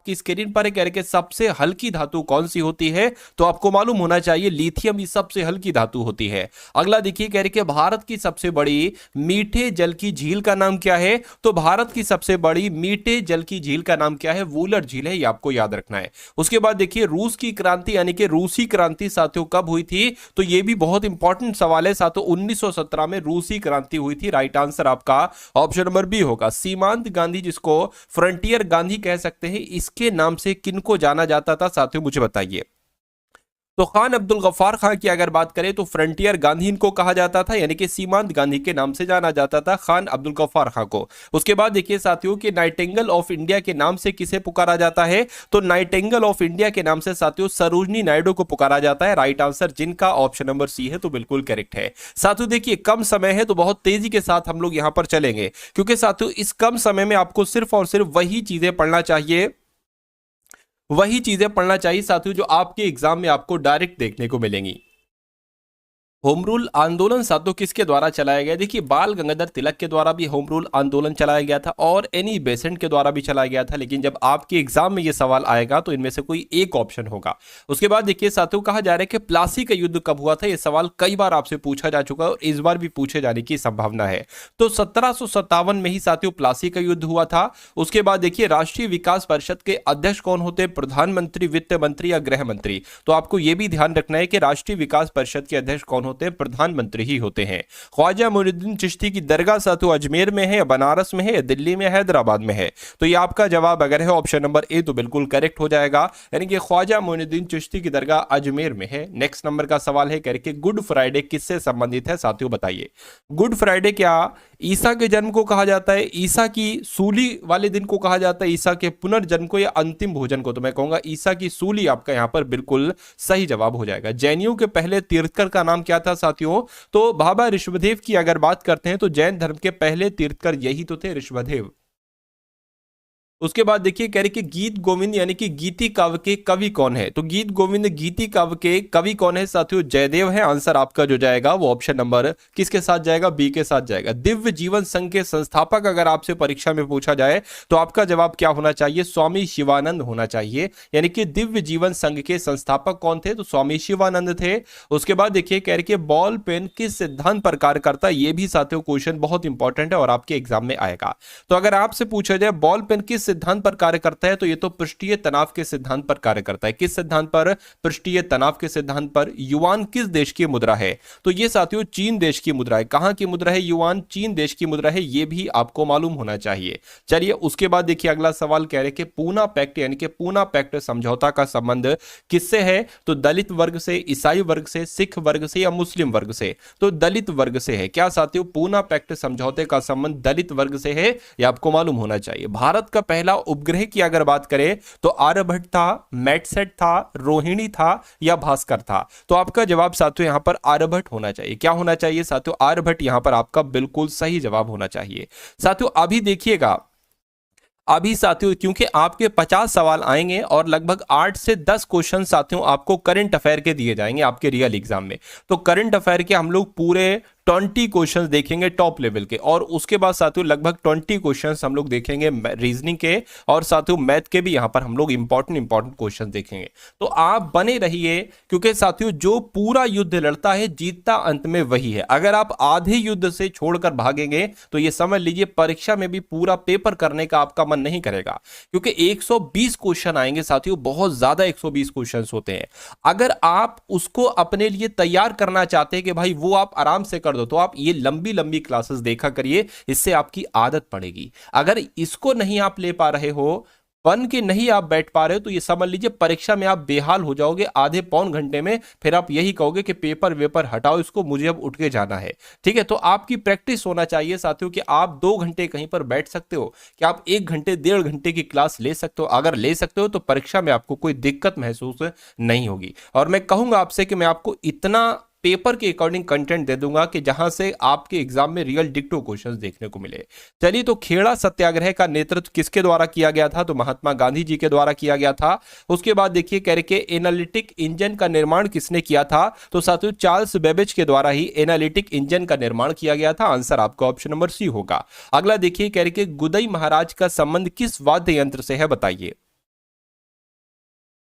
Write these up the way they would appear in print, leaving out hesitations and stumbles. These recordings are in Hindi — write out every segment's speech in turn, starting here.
आपकी स्क्रीन पर कह रहे सबसे हल्की धातु कौन सी होती है, तो आपको मालूम होना चाहिए लिथियम ही सबसे हल्की धातु होती है। अगला देखिए कह रहे भारत की सबसे बड़ी मीठे जल की झील का नाम क्या है, तो भारत की सबसे बड़ी मीठे जल की झील का नाम क्या है, वूलर झील है, ये आपको याद रखना है। उसके बाद देखिए रूस की क्रांति यानी कि रूसी क्रांति साथियों कब हुई थी, तो ये भी बहुत इंपॉर्टेंट सवाल है साथियों। 1917 में रूसी क्रांति हुई थी। राइट आंसर आपका ऑप्शन नंबर बी होगा। सीमांत गांधी जिसको फ्रंटियर गांधी कह सकते हैं, इसके नाम से किनको जाना जाता था साथियों, मुझे बताइए। तो खान अब्दुल गफ्फार खान की अगर बात करें तो फ्रंटियर गांधी इनको कहा जाता था, यानी कि सीमांत गांधी के नाम से जाना जाता था खान अब्दुल गफ्फार खान को। उसके बाद देखिए साथियों कि नाइटिंगेल ऑफ इंडिया के नाम से किसे पुकारा जाता है, तो नाइटिंगेल ऑफ इंडिया के नाम से साथियों सरोजनी नायडू को पुकारा जाता है। राइट आंसर जिनका ऑप्शन नंबर सी है, तो बिल्कुल करेक्ट है। साथियों देखिए कम समय है तो बहुत तेजी के साथ हम लोग यहां पर चलेंगे, क्योंकि साथियों इस कम समय में आपको सिर्फ और सिर्फ वही चीजें पढ़ना चाहिए, वही चीजें पढ़ना चाहिए साथियों जो आपके एग्जाम में आपको डायरेक्ट देखने को मिलेंगी। होम रूल आंदोलन साथियों किसके द्वारा चलाया गया, देखिए बाल गंगाधर तिलक के द्वारा भी होम रूल आंदोलन चलाया गया था और एनी बेसेंट के द्वारा भी चलाया गया था। लेकिन जब आपके एग्जाम में ये सवाल आएगा तो इनमें से कोई एक ऑप्शन होगा। उसके बाद देखिए साथियों कहा जा रहा है कि प्लासी का युद्ध कब हुआ था, यह सवाल कई बार आपसे पूछा जा चुका है और इस बार भी पूछे जाने की संभावना है। तो 1757 में ही साथियों प्लासी का युद्ध हुआ था। उसके बाद देखिए राष्ट्रीय विकास परिषद के अध्यक्ष कौन होते हैं, प्रधानमंत्री, वित्त मंत्री या गृह मंत्री। तो आपको यह भी ध्यान रखना है कि राष्ट्रीय विकास परिषद के अध्यक्ष कौन होते हैं, प्रधानमंत्री ही होते हैं। ख्वाजा मोइनुद्दीन चिश्ती की दरगाह साथियों अजमेर में है या बनारस में है या दिल्ली में, हैदराबाद में है। तो ये आपका जवाब अगर है ऑप्शन नंबर ए तो बिल्कुल करेक्ट हो जाएगा, यानी कि ख्वाजा मोइनुद्दीन चिश्ती की दरगाह अजमेर में है। नेक्स्ट नंबर का सवाल है करके गुड फ्राइडे किससे संबंधित है साथियों, बताइए। गुड फ्राइडे क्या ईसा के जन्म को कहा जाता है, ईसा की सूली वाले दिन को कहा जाता है, ईसा के पुनर्जन्म को या अंतिम भोजन को, तो मैं कहूंगा ईसा की सूली आपका यहां पर बिल्कुल सही जवाब हो जाएगा। जैनियों के पहले तीर्थकर का नाम क्या था साथियों, तो बाबा ऋषभदेव की अगर बात करते हैं तो जैन धर्म के पहले तीर्थकर यही तो थे, ऋषभदेव। उसके बाद देखिए कह रहे कि गीत गोविंद यानी कि गीति काव्य के कवि कौन है, तो गीत गोविंद गीति काव्य के कवि कौन है साथियों, जयदेव है। आंसर आपका जो जाएगा वो ऑप्शन नंबर किसके साथ जाएगा, बी के साथ जाएगा। दिव्य जीवन संघ के संस्थापक अगर आपसे परीक्षा में पूछा जाए तो आपका जवाब क्या होना चाहिए, स्वामी शिवानंद होना चाहिए। यानी कि दिव्य जीवन संघ के संस्थापक कौन थे, तो स्वामी शिवानंद थे। उसके बाद देखिए कह रहे कि बॉल पेन किस सिद्धांत पर कार्य करता है, ये भी साथियों क्वेश्चन बहुत इंपॉर्टेंट है और आपके एग्जाम में आएगा। तो अगर आपसे पूछा जाए बॉल पेन किस सिद्धांत पर कार्य करता है, तो ये तो पृष्ठीय तनाव के सिद्धांत पर कार्य करता है। किस सिद्धांत पर, पृष्ठीय तनाव के सिद्धांत पर। युआन किस देश की मुद्रा है, तो ये साथियों चीन देश की मुद्रा है। कहां की मुद्रा है, युआन चीन देश की मुद्रा है, ये भी आपको मालूम होना चाहिए। चलिए उसके बाद देखिए अगला सवाल कह रहे कि पूना पैक्ट यानी कि पूना पैक्ट समझौता का संबंध किससे है, तो दलित वर्ग से, ईसाई वर्ग से, सिख वर्ग से या मुस्लिम वर्ग से, तो दलित वर्ग से है। क्या साथियों पूना पैक्ट समझौते का संबंध दलित वर्ग से है, यह आपको मालूम होना चाहिए। भारत का पहला उपग्रह की अगर बात करें तो आर्यभट्ट था, मैटसेट था, रोहिणी था या भास्कर था, तो आपका जवाब साथियों यहां पर आर्यभट्ट होना चाहिए। क्या होना चाहिए साथियों, आर्यभट्ट यहां पर आपका बिल्कुल सही जवाब होना चाहिए। साथियों अभी देखिएगा, अभी साथियों क्योंकि आपके 50 सवाल आएंगे और लगभग 8 से 10 क्वेश्चन साथियों आपको करंट अफेयर के दिए जाएंगे आपके रियल एग्जाम में। तो करंट अफेयर के हम लोग पूरे 20 क्वेश्चंस देखेंगे टॉप लेवल के, और उसके बाद साथियों लगभग 20 क्वेश्चंस हम लोग देखेंगे रीजनिंग के, और साथियों मैथ के भी यहां पर हम लोग इंपॉर्टेंट क्वेश्चंस देखेंगे। तो आप बने रहिए, क्योंकि साथियों जो पूरा युद्ध लड़ता है जीतता अंत में वही है। अगर आप आधे युद्ध से छोड़कर भागेंगे तो ये समझ लीजिए परीक्षा में भी पूरा पेपर करने का आपका मन नहीं करेगा, क्योंकि 120 क्वेश्चन आएंगे साथियों, बहुत ज्यादा 120 क्वेश्चन होते हैं। अगर आप उसको अपने लिए तैयार करना चाहते हैं कि भाई वो आप आराम से कर दो, तो आप ये लंबी लंबी क्लासेस देखा करिए, इससे आपकी आदत पड़ेगी। अगर इसको नहीं आप ले पा रहे हो, बन के नहीं आप बैठ पा रहे हो, तो ये समझ लीजिए परीक्षा में आप बेहाल हो जाओगे आधे पौन घंटे में, फिर आप यही कहोगे कि पेपर वेपर हटाओ इसको, मुझे अब उठ के जाना है। ठीक है, तो आपकी प्रैक्टिस होना चाहिए साथियों कि आप 2 घंटे कहीं पर बैठ सकते हो, कि आप 1 घंटे 1.5 घंटे की क्लास ले सकते हो। अगर ले सकते हो तो परीक्षा में आपको कोई दिक्कत महसूस नहीं होगी। और मैं कहूंगा आपसे कि मैं आपको इतना पेपर के अकॉर्डिंग कंटेंट दे दूंगा कि जहां से आपके एग्जाम में रियल डिक्टो क्वेश्चंस देखने को मिले। चलिए, तो खेड़ा सत्याग्रह का नेतृत्व किसके द्वारा किया गया था, तो महात्मा गांधी जी के द्वारा किया गया था। उसके बाद देखिए कह रहे कि एनालिटिक इंजन का निर्माण किसने किया था, तो साथियों चार्ल्स बेबेज के द्वारा ही एनालिटिक इंजन का निर्माण किया गया था। आंसर आपका ऑप्शन नंबर सी होगा। अगला देखिए कह रहे कि गुदई महाराज का संबंध किस वाद्य यंत्र से है, बताइए।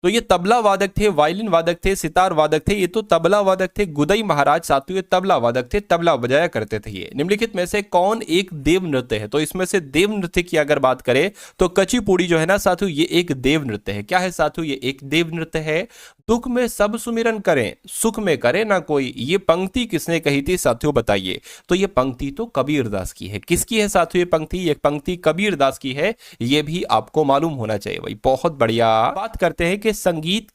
तो ये तबला वादक थे, वायलिन वादक थे, सितार वादक थे। ये तो तबला वादक थे, गुदई महाराज साथियों ये तबला वादक थे, तबला बजाया करते थे। ये निम्नलिखित में से कौन एक देव नृत्य है? तो इसमें से देव नृत्य की अगर बात करें तो कचिपुड़ी जो है ना साथियों ये एक देव नृत्य है। क्या है साथियों? ये एक देव नृत्य है। दुख में सब सुमिरन करें, सुख में करे ना कोई, ये पंक्ति किसने कही थी साथियों बताइए? तो ये पंक्ति तो कबीरदास की है। किसकी है साथियों ये पंक्ति? ये पंक्ति कबीरदास की है। ये भी आपको मालूम होना चाहिए भाई, बहुत बढ़िया। बात करते हैं कि संगीत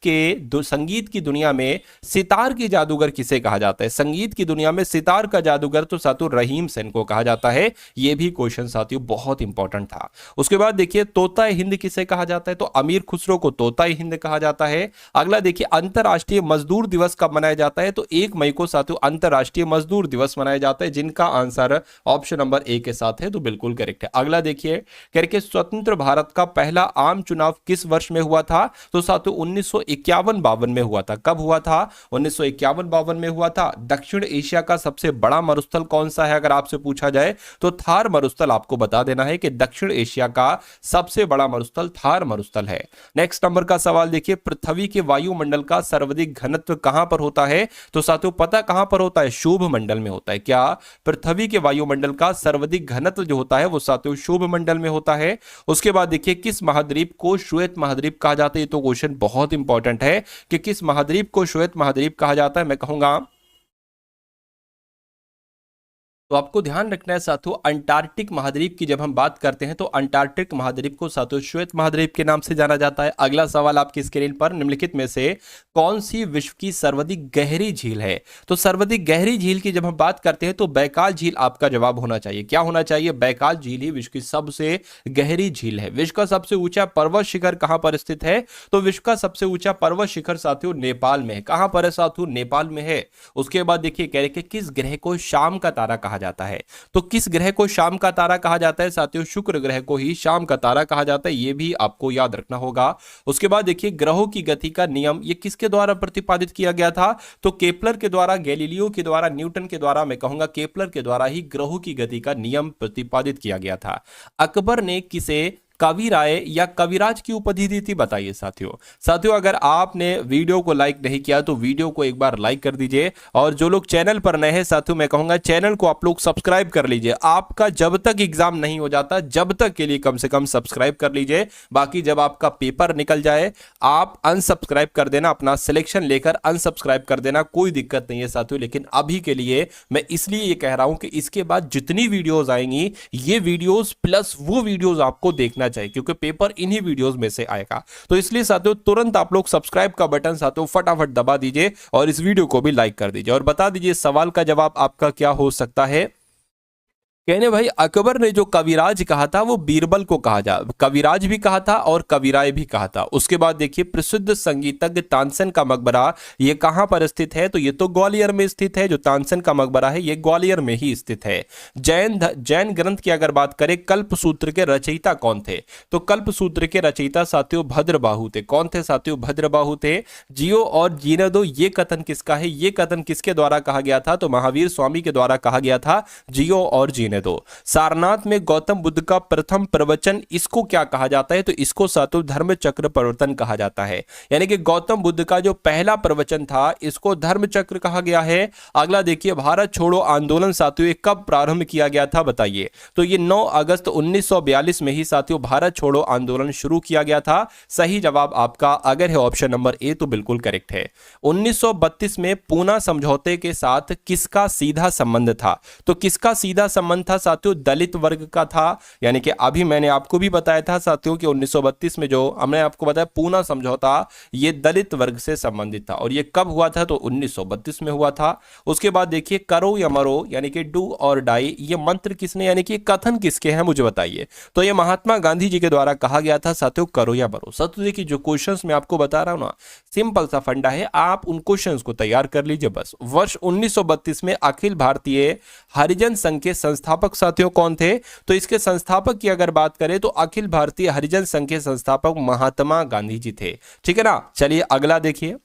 की दुनिया में सितार की जादूगर किसे कहा जाता है? संगीत की दुनिया में सितार का जादूगर तो साथियों रहीम सेन को कहा जाता है। ये भी क्वेश्चन साथियों बहुत इंपॉर्टेंट था। उसके बाद देखिए तोता हिंद किसे कहा जाता है? तो अमीर खुसरो को तोता हिंद कहा जाता है। अगला देखिए अंतरराष्ट्रीय मजदूर दिवस कब मनाया जाता है? तो 1 मई को साथियों अंतरराष्ट्रीय मजदूर दिवस मनाया जाता है, जिनका आंसर ऑप्शन नंबर ए के साथ है, तो बिल्कुल करेक्ट है। अगला देखिए करके स्वतंत्र भारत का पहला आम चुनाव किस वर्ष में हुआ था? तो साथियों 1951-52 में हुआ था। कब हुआ था? 1951-52 में हुआ था। दक्षिण एशिया का सबसे बड़ा मरुस्थल कौन सा है अगर आपसे पूछा जाए तो थार मरुस्थल आपको बता देना है कि दक्षिण एशिया का सबसे बड़ा मरुस्थल थार मरुस्थल है। नेक्स्ट नंबर का सवाल देखिए पृथ्वी के वायुमंडल का सर्वाधिक घनत्व कहां पर होता है? तो साथियों पता कहां पर होता है? शुभ मंडल में होता है। क्या? पृथ्वी के वायुमंडल का सर्वाधिक घनत्व जो होता है वो साथियों शुभ मंडल में होता है। उसके बाद देखिए किस महाद्वीप को श्वेत महाद्वीप कहा जाता है? ये तो क्वेश्चन बहुत इंपॉर्टेंट है कि किस महाद्वीप को श्वेत महाद्वीप कहा जाता है। मैं कहूंगा तो आपको ध्यान रखना है साथियों अंटार्कटिक महाद्वीप की जब हम बात करते हैं तो अंटार्कटिक महाद्वीप को साथियों श्वेत महाद्वीप के नाम से जाना जाता है। अगला सवाल आपकी स्क्रीन पर निम्नलिखित में से कौन सी विश्व की सर्वाधिक गहरी झील है? तो सर्वाधिक गहरी झील की जब हम बात करते हैं तो बैकाल झील आपका जवाब होना चाहिए। क्या होना चाहिए? बैकाल झील ही विश्व की सबसे गहरी झील है। विश्व का सबसे ऊंचा पर्वत शिखर कहां पर स्थित है? तो विश्व का सबसे ऊंचा पर्वत शिखर साथियों नेपाल में है। कहां पर है साथियों? नेपाल में है। उसके बाद देखिए कह रहे कि किस ग्रह को शाम का तारा कहा जाता है? तो किस ग्रह को शाम का तारा कहा जाता है साथियों? शुक्र ग्रह को ही शाम का तारा कहा जाता है। यह भी आपको याद रखना होगा। उसके बाद देखिए ग्रहों की गति का नियम ये किसके द्वारा प्रतिपादित किया गया था? तो केपलर के द्वारा, गैलीलियो के द्वारा, न्यूटन के द्वारा, मैं कहूंगा केपलर के द्वारा ही ग्रहों की गति का नियम प्रतिपादित किया गया था। अकबर ने किसे कविराय या कविराज की उपाधि दी थी? बताइए साथियों अगर आपने वीडियो को लाइक नहीं किया तो वीडियो को एक बार लाइक कर दीजिए, और जो लोग चैनल पर नए हैं साथियों मैं कहूंगा चैनल को आप लोग सब्सक्राइब कर लीजिए। आपका जब तक एग्जाम नहीं हो जाता जब तक के लिए कम से कम सब्सक्राइब कर लीजिए। बाकी जब आपका पेपर निकल जाए आप अनसब्सक्राइब कर देना, अपना सिलेक्शन लेकर अनसब्सक्राइब कर देना, कोई दिक्कत नहीं है साथियों। लेकिन अभी के लिए मैं इसलिए ये कह रहा हूं कि इसके बाद जितनी वीडियोज आएंगी ये वीडियोज प्लस वो वीडियोज आपको देखना चाहिए, क्योंकि पेपर इन्हीं वीडियोस में से आएगा। तो इसलिए साथियों तुरंत आप लोग सब्सक्राइब का बटन साथियों फटाफट दबा दीजिए और इस वीडियो को भी लाइक कर दीजिए और बता दीजिए सवाल का जवाब आपका क्या हो सकता है। कहने भाई अकबर ने जो कविराज कहा था वो बीरबल को कहा जा, कविराज भी कहा था और कविराय भी कहा था। उसके बाद देखिए प्रसिद्ध संगीतज्ञ तानसेन का मकबरा ये कहां पर स्थित है? तो ये तो ग्वालियर में स्थित है। जो तानसेन का मकबरा है ये ग्वालियर में ही स्थित है। जैन ग्रंथ की अगर बात करें कल्पसूत्र के रचयिता कौन थे? तो कल्पसूत्र के रचयिता साथियों भद्रबाहु थे। कौन थे साथियों? भद्रबाहु थे। जियो और जीने दो ये कथन किसका है? ये कथन किसके द्वारा कहा गया था? तो महावीर स्वामी के द्वारा कहा गया था, जियो और जीने दो। सारनाथ में गौतम बुद्ध का प्रथम प्रवचन इसको क्या कहा जाता है? तो इसको सातु धर्म चक्र प्रवर्तन कहा जाता है। यानी कि गौतम बुद्ध का जो पहला प्रवचन था इसको धर्म चक्र कहा गया है। अगला देखिए भारत छोड़ो आंदोलन साथियों कब प्रारंभ किया गया था? बताइए। तो ये 9 अगस्त 1942 में ही साथियों भारत छोड़ो आंदोलन शुरू किया गया था। सही जवाब आपका अगर है ऑप्शन नंबर ए तो बिल्कुल करेक्ट है। 1932 में पूना समझौते के साथ किसका सीधा संबंध था? तो किसका सीधा संबंध था साथियों? दलित वर्ग का था। यानी कि अभी मैंने आपको भी बताया था साथियों कि 1932 में जो हमने आपको बताया पूना समझौता ये दलित वर्ग से संबंधित था। और ये कब हुआ था? तो 1932 में हुआ था। उसके बाद देखिए करो या मरो यानी कि डू और डाई ये मंत्र किसने यानी कि कथन किसके हैं मुझे बताइए। तो ये महात्मा गांधी जी के द्वारा कहा गया था साथियों करो या मरो। साथियों देखिए जो क्वेश्चंस मैं आपको बता रहा हूं ना सिंपल सा फंडा है, आप उन क्वेश्चंस को तैयार कर लीजिए बस। वर्ष 1932 में अखिल भारतीय हरिजन संघ के संस्थापक साथियों कौन थे? तो इसके संस्थापक की अगर बात करें तो अखिल भारतीय हरिजन संघ के संस्थापक महात्मा गांधी जी थे। ठीक है ना। चलिए अगला देखिए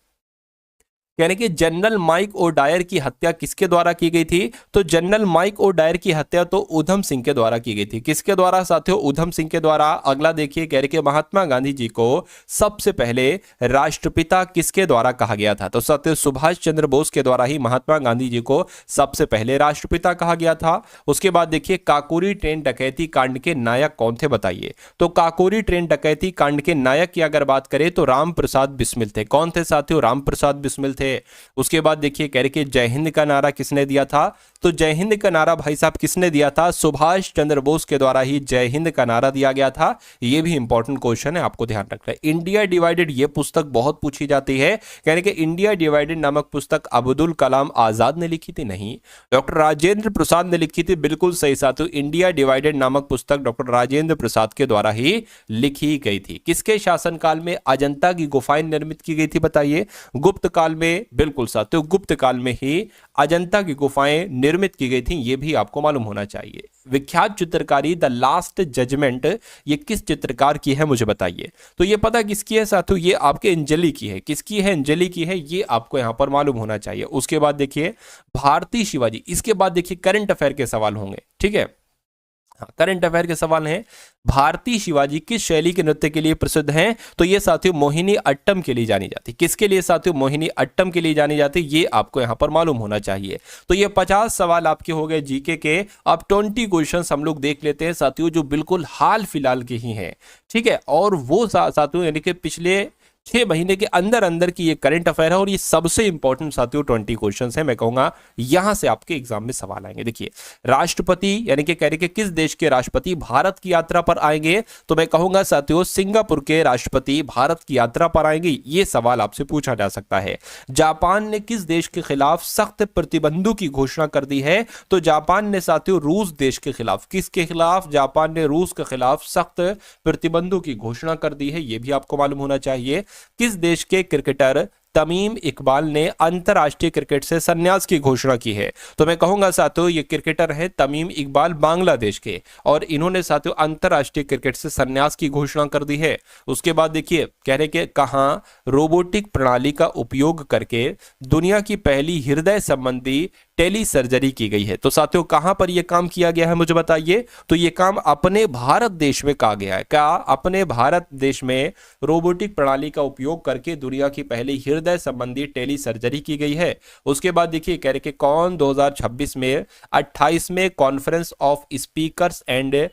यानी कि जनरल माइक ओ डायर की हत्या किसके द्वारा की गई थी? तो जनरल माइक ओ डायर की हत्या तो ऊधम सिंह के द्वारा की गई थी। किसके द्वारा साथियों? ऊधम सिंह के द्वारा। अगला देखिए, कह रहे कि महात्मा गांधी जी को सबसे पहले राष्ट्रपिता किसके द्वारा कहा गया था? तो साथियों सुभाष चंद्र बोस के द्वारा ही महात्मा गांधी जी को सबसे पहले राष्ट्रपिता कहा गया था। उसके बाद देखिए, काकोरी ट्रेन डकैती कांड के नायक कौन थे बताइए? तो काकोरी ट्रेन डकैती कांड के नायक की अगर बात करें तो राम प्रसाद बिस्मिल थे। कौन थे साथियों? राम प्रसाद बिस्मिल थे। उसके बाद देखिए, कह रहे कि जय हिंद का नारा किसने दिया था? तो जय हिंद का नारा भाई साहब किसने दिया था? सुभाष चंद्र बोस के द्वारा ही जय हिंद का नारा दिया गया था। यह भी इंपॉर्टेंट क्वेश्चन है, आपको ध्यान रखना है। इंडिया डिवाइडेड ये पुस्तक बहुत पूछी जाती है। यानी कि इंडिया डिवाइडेड नामक पुस्तक अब्दुल कलाम आजाद ने लिखी थी? नहीं, डॉक्टर राजेंद्र प्रसाद ने लिखी थी। बिल्कुल सही साथियों, इंडिया डिवाइडेड नामक पुस्तक डॉक्टर राजेंद्र प्रसाद के द्वारा ही लिखी गई थी। किसके शासनकाल में अजंता की गुफाएं निर्मित की गई थी बताइए? गुप्त काल में। बिल्कुल साथियों, गुप्त काल में ही अजंता की गुफाएं निर्मित की गई थी, यह भी आपको मालूम होना चाहिए। विख्यात चित्रकारी द लास्ट जजमेंट ये किस चित्रकार की है मुझे बताइए? तो ये पता किसकी है साथियों? ये आपके अंजलि की है। किसकी है? अंजलि की है, ये आपको यहां पर मालूम होना चाहिए। उसके बाद देखिए, भारतीय शिवाजी। इसके बाद देखिए करंट अफेयर के सवाल होंगे, ठीक है? करंट अफेयर के सवाल हैं। भारतीय शिवाजी किस शैली के नृत्य के लिए प्रसिद्ध हैं? तो ये साथियों मोहिनी अट्टम के लिए जानी जाती। किसके लिए साथियों? मोहिनी अट्टम के लिए जानी जाती। ये आपको यहां पर मालूम होना चाहिए। तो ये 50 सवाल आपके हो गए जीके के। अब 20 क्वेश्चंस हम लोग देख लेते हैं साथियों, जो बिल्कुल हाल फिलहाल के ही हैं, ठीक है? और वो साथियों यानी कि पिछले 6 महीने के अंदर अंदर की ये करंट अफेयर है, और ये सबसे इंपॉर्टेंट साथियों 20 क्वेश्चंस हैं। मैं कहूंगा यहां से आपके एग्जाम में सवाल आएंगे। देखिए, राष्ट्रपति यानी कि कह रहे कि किस देश के राष्ट्रपति भारत की यात्रा पर आएंगे? तो मैं कहूंगा साथियों सिंगापुर के राष्ट्रपति भारत की यात्रा पर आएंगे। ये सवाल आपसे पूछा जा सकता है। जापान ने किस देश के खिलाफ सख्त प्रतिबंधों की घोषणा कर दी है? तो जापान ने साथियों रूस देश के खिलाफ। किसके खिलाफ? जापान ने रूस के खिलाफ सख्त प्रतिबंधों की घोषणा कर दी है, यह भी आपको मालूम होना चाहिए। किस देश के क्रिकेटर तमीम इकबाल ने अंतरराष्ट्रीय क्रिकेट से संन्यास की घोषणा की है? तो मैं कहूंगा साथियों ये क्रिकेटर है तमीम इकबाल बांग्लादेश के, और इन्होंने साथियों अंतरराष्ट्रीय क्रिकेट से संन्यास की घोषणा कर दी है। उसके बाद देखिए, कह रहे कि कहां रोबोटिक प्रणाली का उपयोग करके दुनिया की पहली हृदय संबंधी टेली सर्जरी की गई है? तो साथियों कहां पर यह काम किया गया है मुझे बताइए? तो यह काम अपने भारत देश में कहा गया है। क्या? अपने भारत देश में रोबोटिक प्रणाली का उपयोग करके दुनिया की पहली हृदय संबंधी टेली सर्जरी की गई है। उसके बाद देखिए, कह रहे कि कौन 2026 में 28वें conference of speakers and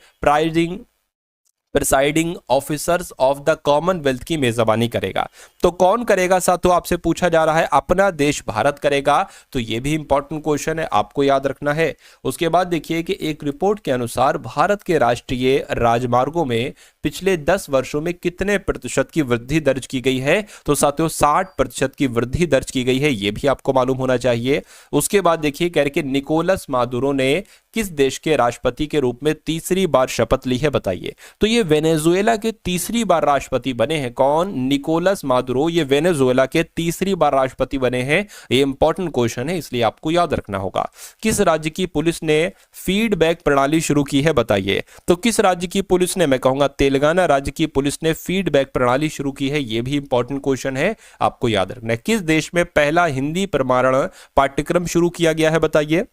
presiding officers of the Commonwealth की मेजबानी करेगा? तो कौन करेगा साथियों? आपसे पूछा जा रहा है। अपना देश भारत करेगा। तो यह भी इंपॉर्टेंट क्वेश्चन है, आपको याद रखना है। उसके बाद देखिए कि एक रिपोर्ट के अनुसार भारत के राष्ट्रीय राजमार्गों में पिछले 10 वर्षों में कितने प्रतिशत की वृद्धि दर्ज की गई है? तो साथियों 60% की वृद्धि दर्ज की गई है, यह भी आपको मालूम होना चाहिए। उसके बाद देखिए, कह रहे कि निकोलस मादुरो ने किस देश के राष्ट्रपति के रूप में तीसरी बार शपथ ली है बताइए? तो ये वेनेजुएला के तीसरी बार राष्ट्रपति बने हैं। कौन? निकोलस मादुरो, ये वेनेजुएला के तीसरी बार राष्ट्रपति बने हैं। ये इंपॉर्टेंट क्वेश्चन है, इसलिए आपको याद रखना होगा। किस राज्य की पुलिस ने फीडबैक प्रणाली शुरू की है बताइए? तो किस राज्य की पुलिस ने? मैं कहूंगा तेलंगाना राज्य की पुलिस ने फीडबैक प्रणाली शुरू की है। यह भी इंपॉर्टेंट क्वेश्चन है, आपको याद रखना है। किस देश में पहला हिंदी प्रमाणन पाठ्यक्रम शुरू किया गया है बताइए?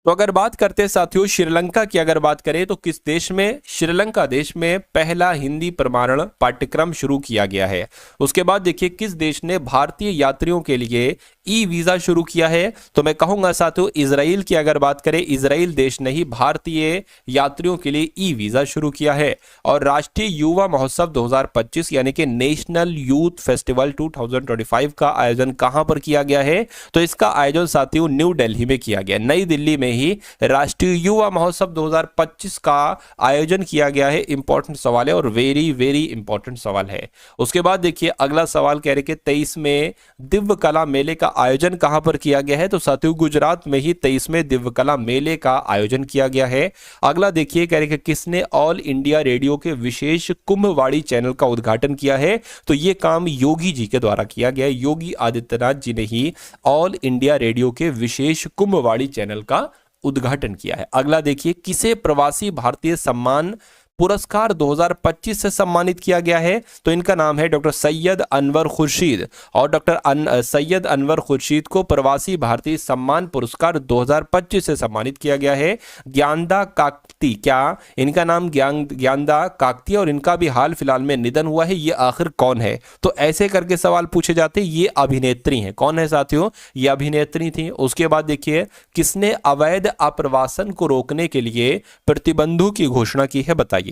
तो अगर बात करते हैं साथियों श्रीलंका की, अगर बात करें तो किस देश में? श्रीलंका देश में पहला हिंदी प्रमाणन पाठ्यक्रम शुरू किया गया है। उसके बाद देखिए, किस देश ने भारतीय यात्रियों के लिए ई वीजा शुरू किया है? तो मैं कहूंगा साथियों इजराइल की अगर बात करें, इजराइल देश ने ही भारतीय यात्रियों के लिए ई वीजा शुरू किया है। और राष्ट्रीय युवा महोत्सव 2025 यानी कि नेशनल यूथ फेस्टिवल 2025 का आयोजन कहां पर किया गया है? तो इसका आयोजन साथियों न्यू दिल्ली में किया गया। नई दिल्ली में ही राष्ट्रीय युवा महोत्सव 2025 का आयोजन किया गया है। इंपॉर्टेंट सवाल है और वेरी वेरी इंपॉर्टेंट सवाल है। उसके बाद देखिए अगला सवाल कह रहे कि 23वें दिव्य कला मेले का आयोजन कहां पर किया गया है? तो साथियों गुजरात में ही 23वें दिव्य कला मेले का आयोजन किया गया है। अगला देखिए कह रहे कि किसने ऑल इंडिया रेडियो के विशेष कुंभवाड़ी चैनल का उद्घाटन किया है? तो यह काम योगी जी के द्वारा किया गया है। योगी आदित्यनाथ जी ने ही ऑल इंडिया रेडियो के विशेष कुंभवाड़ी चैनल का उद्घाटन किया है। अगला देखिए किसे प्रवासी भारतीय सम्मान पुरस्कार 2025 से सम्मानित किया गया है? तो इनका नाम है डॉक्टर सैयद अनवर खुर्शीद। और डॉक्टर सैयद अनवर खुर्शीद को प्रवासी भारतीय सम्मान पुरस्कार 2025 से सम्मानित किया गया है। ज्ञानदा काकती, क्या इनका नाम ज्ञानदा काकती, और इनका भी हाल फिलहाल में निधन हुआ है। ये आखिर कौन है? तो ऐसे करके सवाल पूछे जाते हैं। ये अभिनेत्री हैं। कौन है साथियों? ये अभिनेत्री थी। उसके बाद देखिए, किसने अवैध आप्रवासन को रोकने के लिए प्रतिबंधों की घोषणा की है? बताइए।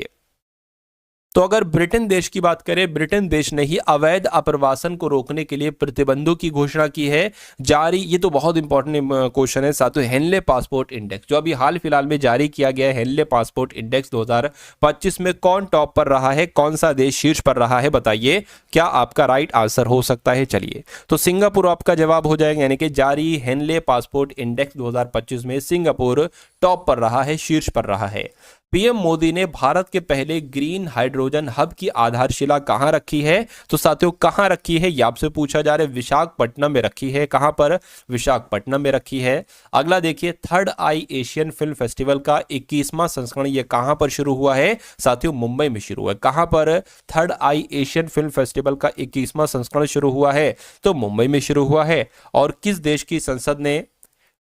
तो अगर ब्रिटेन देश की बात करें, ब्रिटेन देश ने ही अवैध आप्रवासन को रोकने के लिए प्रतिबंधों की घोषणा की है। जारी, ये तो बहुत इंपॉर्टेंट क्वेश्चन है साथियों, हेनले पासपोर्ट इंडेक्स जो अभी हाल फिलहाल में जारी किया गया है, हेनले पासपोर्ट इंडेक्स 2025 में कौन टॉप पर रहा है? कौन सा देश शीर्ष पर रहा है? बताइए, क्या आपका राइट आंसर हो सकता है? चलिए, तो सिंगापुर आपका जवाब हो जाएगा, यानी कि जारी हेनले पासपोर्ट इंडेक्स 2025 में सिंगापुर टॉप पर रहा है, शीर्ष पर रहा है। पीएम मोदी ने भारत के पहले ग्रीन हाइड्रोजन हब की आधारशिला कहां रखी है? तो साथियों, कहां रखी है ये आपसे पूछा जा रहा है। विशाखापट्टनम में रखी है। कहां पर? विशाखापट्टनम में रखी है। अगला देखिए, थर्ड आई एशियन फिल्म फेस्टिवल का 21वां संस्करण ये कहां पर शुरू हुआ है? साथियों, मुंबई में शुरू हुआ है। कहां पर थर्ड आई एशियन फिल्म फेस्टिवल का 21वां संस्करण शुरू हुआ है? तो मुंबई में शुरू हुआ है। और किस देश की संसद ने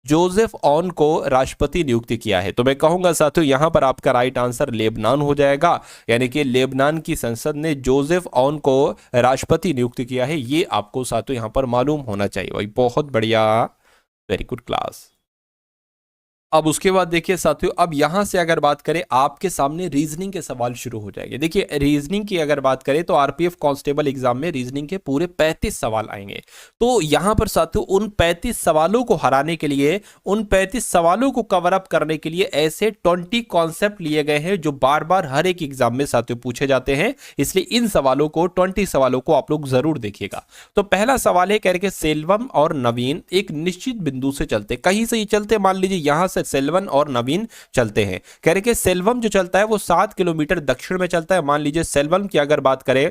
जोसेफ ऑन को राष्ट्रपति नियुक्ति किया है? तो मैं कहूंगा साथियों, यहां पर आपका राइट आंसर लेबनान हो जाएगा, यानी कि लेबनान की संसद ने जोसेफ ऑन को राष्ट्रपति नियुक्ति किया है। ये आपको साथियों यहां पर मालूम होना चाहिए भाई। बहुत बढ़िया, वेरी गुड क्लास। अब उसके बाद देखिए साथियों, अब यहां से अगर बात करें, आपके सामने रीजनिंग के सवाल शुरू हो जाएंगे। देखिए, रीजनिंग की अगर बात करें तो आरपीएफ कांस्टेबल एग्जाम में रीजनिंग के पूरे 35 सवाल आएंगे। तो यहां पर साथियों, उन 35 सवालों को हराने के लिए, उन 35 सवालों को कवर अप करने के लिए ऐसे 20 कॉन्सेप्ट लिए गए हैं जो बार बार हर एक एग्जाम में साथियों पूछे जाते हैं। इसलिए इन सवालों को, 20 सवालों को आप लोग जरूर देखिएगा। तो पहला सवाल है, कह रहे सेल्वम और नवीन एक निश्चित बिंदु से चलते, कहीं से ही चलते, मान लीजिए यहां से सेल्वन और नवीन चलते हैं। कह रहे कि सेल्वम जो चलता है वो 7 किलोमीटर दक्षिण में चलता है। मान लीजिए सेल्वम की अगर बात करें,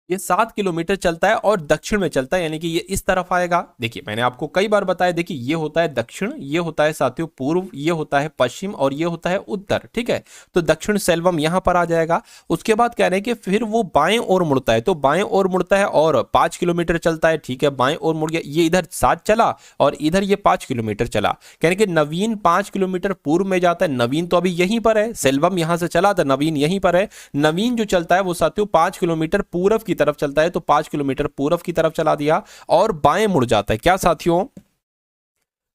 ये 7 किलोमीटर चलता है और दक्षिण में चलता है, यानी कि ये इस तरफ आएगा। देखिए, मैंने आपको कई बार बताया, देखिए ये होता है दक्षिण, ये होता है साथियों पूर्व, ये होता है पश्चिम और ये होता है उत्तर। ठीक है, तो दक्षिण सेल्वम यहां पर आ जाएगा। उसके बाद कह रहे हैं कि फिर वो बाएं ओर मुड़ता है, तो बाएं ओर मुड़ता है और 5 किलोमीटर चलता है। ठीक है, बाएं ओर मुड़ गया, ये इधर 7 चला और इधर ये 5 किलोमीटर चला। कहने कि नवीन 5 किलोमीटर पूर्व में जाता है। नवीन तो अभी यहीं पर है, सेल्वम यहां से चला था, नवीन यहीं पर है। नवीन जो चलता है वो साथियों 5 किलोमीटर पूर्व की तरफ चलता है, तो 5 किलोमीटर पूर्व की तरफ चला दिया और बाएं मुड़ जाता है। क्या साथियों,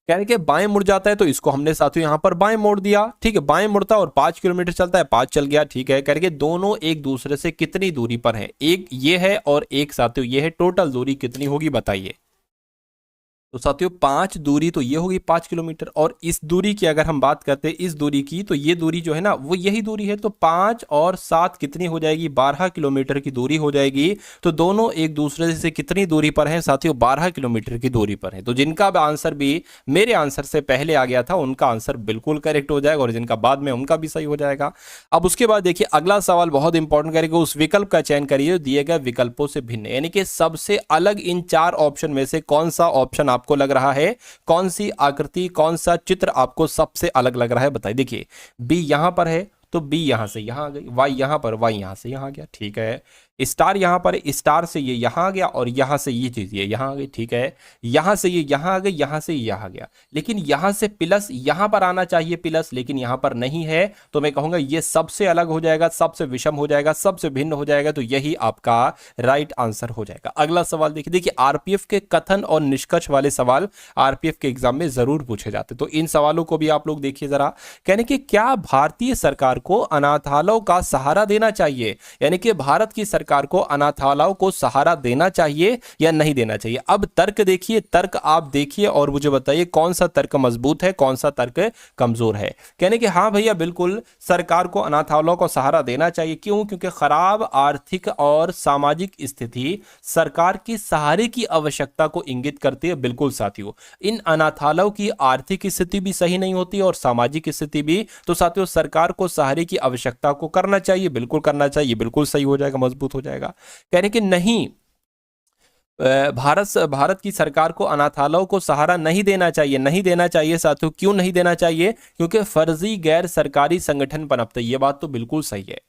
कह रहे कि बाएं मुड़ जाता है, तो इसको हमने साथियों यहां पर बाएं मोड़ दिया। ठीक है, बाएं मुड़ता है और 5 किलोमीटर चलता है, 5 चल गया। ठीक है, कह रहे कि दोनों एक दूसरे से कितनी दूरी पर हैं? एक ये है और एक साथियों ये है, टोटल दूरी कितनी होगी बताइए। तो साथियों 5 दूरी तो ये होगी 5 किलोमीटर, और इस दूरी की अगर हम बात करते हैं, इस दूरी की, तो ये दूरी जो है ना वो यही दूरी है। तो 5 और 7 कितनी हो जाएगी? 12 किलोमीटर की दूरी हो जाएगी। तो दोनों एक दूसरे से कितनी दूरी पर हैं साथियों? 12 किलोमीटर की दूरी पर है। तो जिनका आंसर भी मेरे आंसर से पहले आ गया था उनका आंसर बिल्कुल करेक्ट हो जाएगा, और जिनका बाद में उनका भी सही हो जाएगा। अब उसके बाद देखिए, अगला सवाल बहुत इंपॉर्टेंट करेगा, उस विकल्प का चयन करिए दिए गए विकल्पों से भिन्न, यानी कि सबसे अलग इन 4 ऑप्शन में से कौन सा ऑप्शन आपको लग रहा है, कौन सी आकृति, कौन सा चित्र आपको सबसे अलग लग रहा है? बताइए। देखिए, बी यहां पर है तो बी यहां से यहां आ गई, वाई यहां पर, वाई यहां से यहां आ गया। ठीक है, स्टार यहां पर, स्टार से ये यहां आ गया और यहां से ये चीज ये यहां आ गई। ठीक है, यहां से ये यहां आ गई, यहां से ये यहां आ गया, लेकिन यहां से प्लस यहां पर आना चाहिए प्लस, लेकिन यहां पर नहीं है। तो मैं कहूंगा ये सबसे अलग हो जाएगा, सबसे विषम हो जाएगा, सबसे भिन्न हो जाएगा। तो यही आपका राइट आंसर हो जाएगा। अगला सवाल देखिए, देखिए आरपीएफ के कथन और निष्कर्ष वाले सवाल आरपीएफ के एग्जाम में जरूर पूछे जाते, तो इन सवालों को भी आप लोग देखिए जरा। कहने कि क्या भारतीय सरकार को अनाथालयों का सहारा देना चाहिए, यानी कि भारत की सरकार को अनाथालयों को सहारा देना चाहिए या नहीं देना चाहिए? अब तर्क देखिए, तर्क आप देखिए और मुझे बताइए कौन सा तर्क मजबूत है, कौन सा तर्क कमजोर है। कहने कि हाँ भैया बिल्कुल सरकार को अनाथालयों को सहारा देना चाहिए। क्यों? क्योंकि खराब आर्थिक और सामाजिक स्थिति सरकार की सहारे की आवश्यकता को इंगित करती है। बिल्कुल साथियों, इन अनाथालयों की आर्थिक स्थिति भी सही नहीं होती और सामाजिक स्थिति भी, तो साथियों सरकार को सहारे की आवश्यकता को करना चाहिए, बिल्कुल करना चाहिए, बिल्कुल सही हो जाएगा, मजबूत हो जाएगा। कहने कि नहीं, भारत की सरकार को अनाथालयों को सहारा नहीं देना चाहिए, नहीं देना चाहिए साथियों। क्यों नहीं देना चाहिए? क्योंकि फर्जी गैर सरकारी संगठन पनपते। ये बात तो बिल्कुल सही है।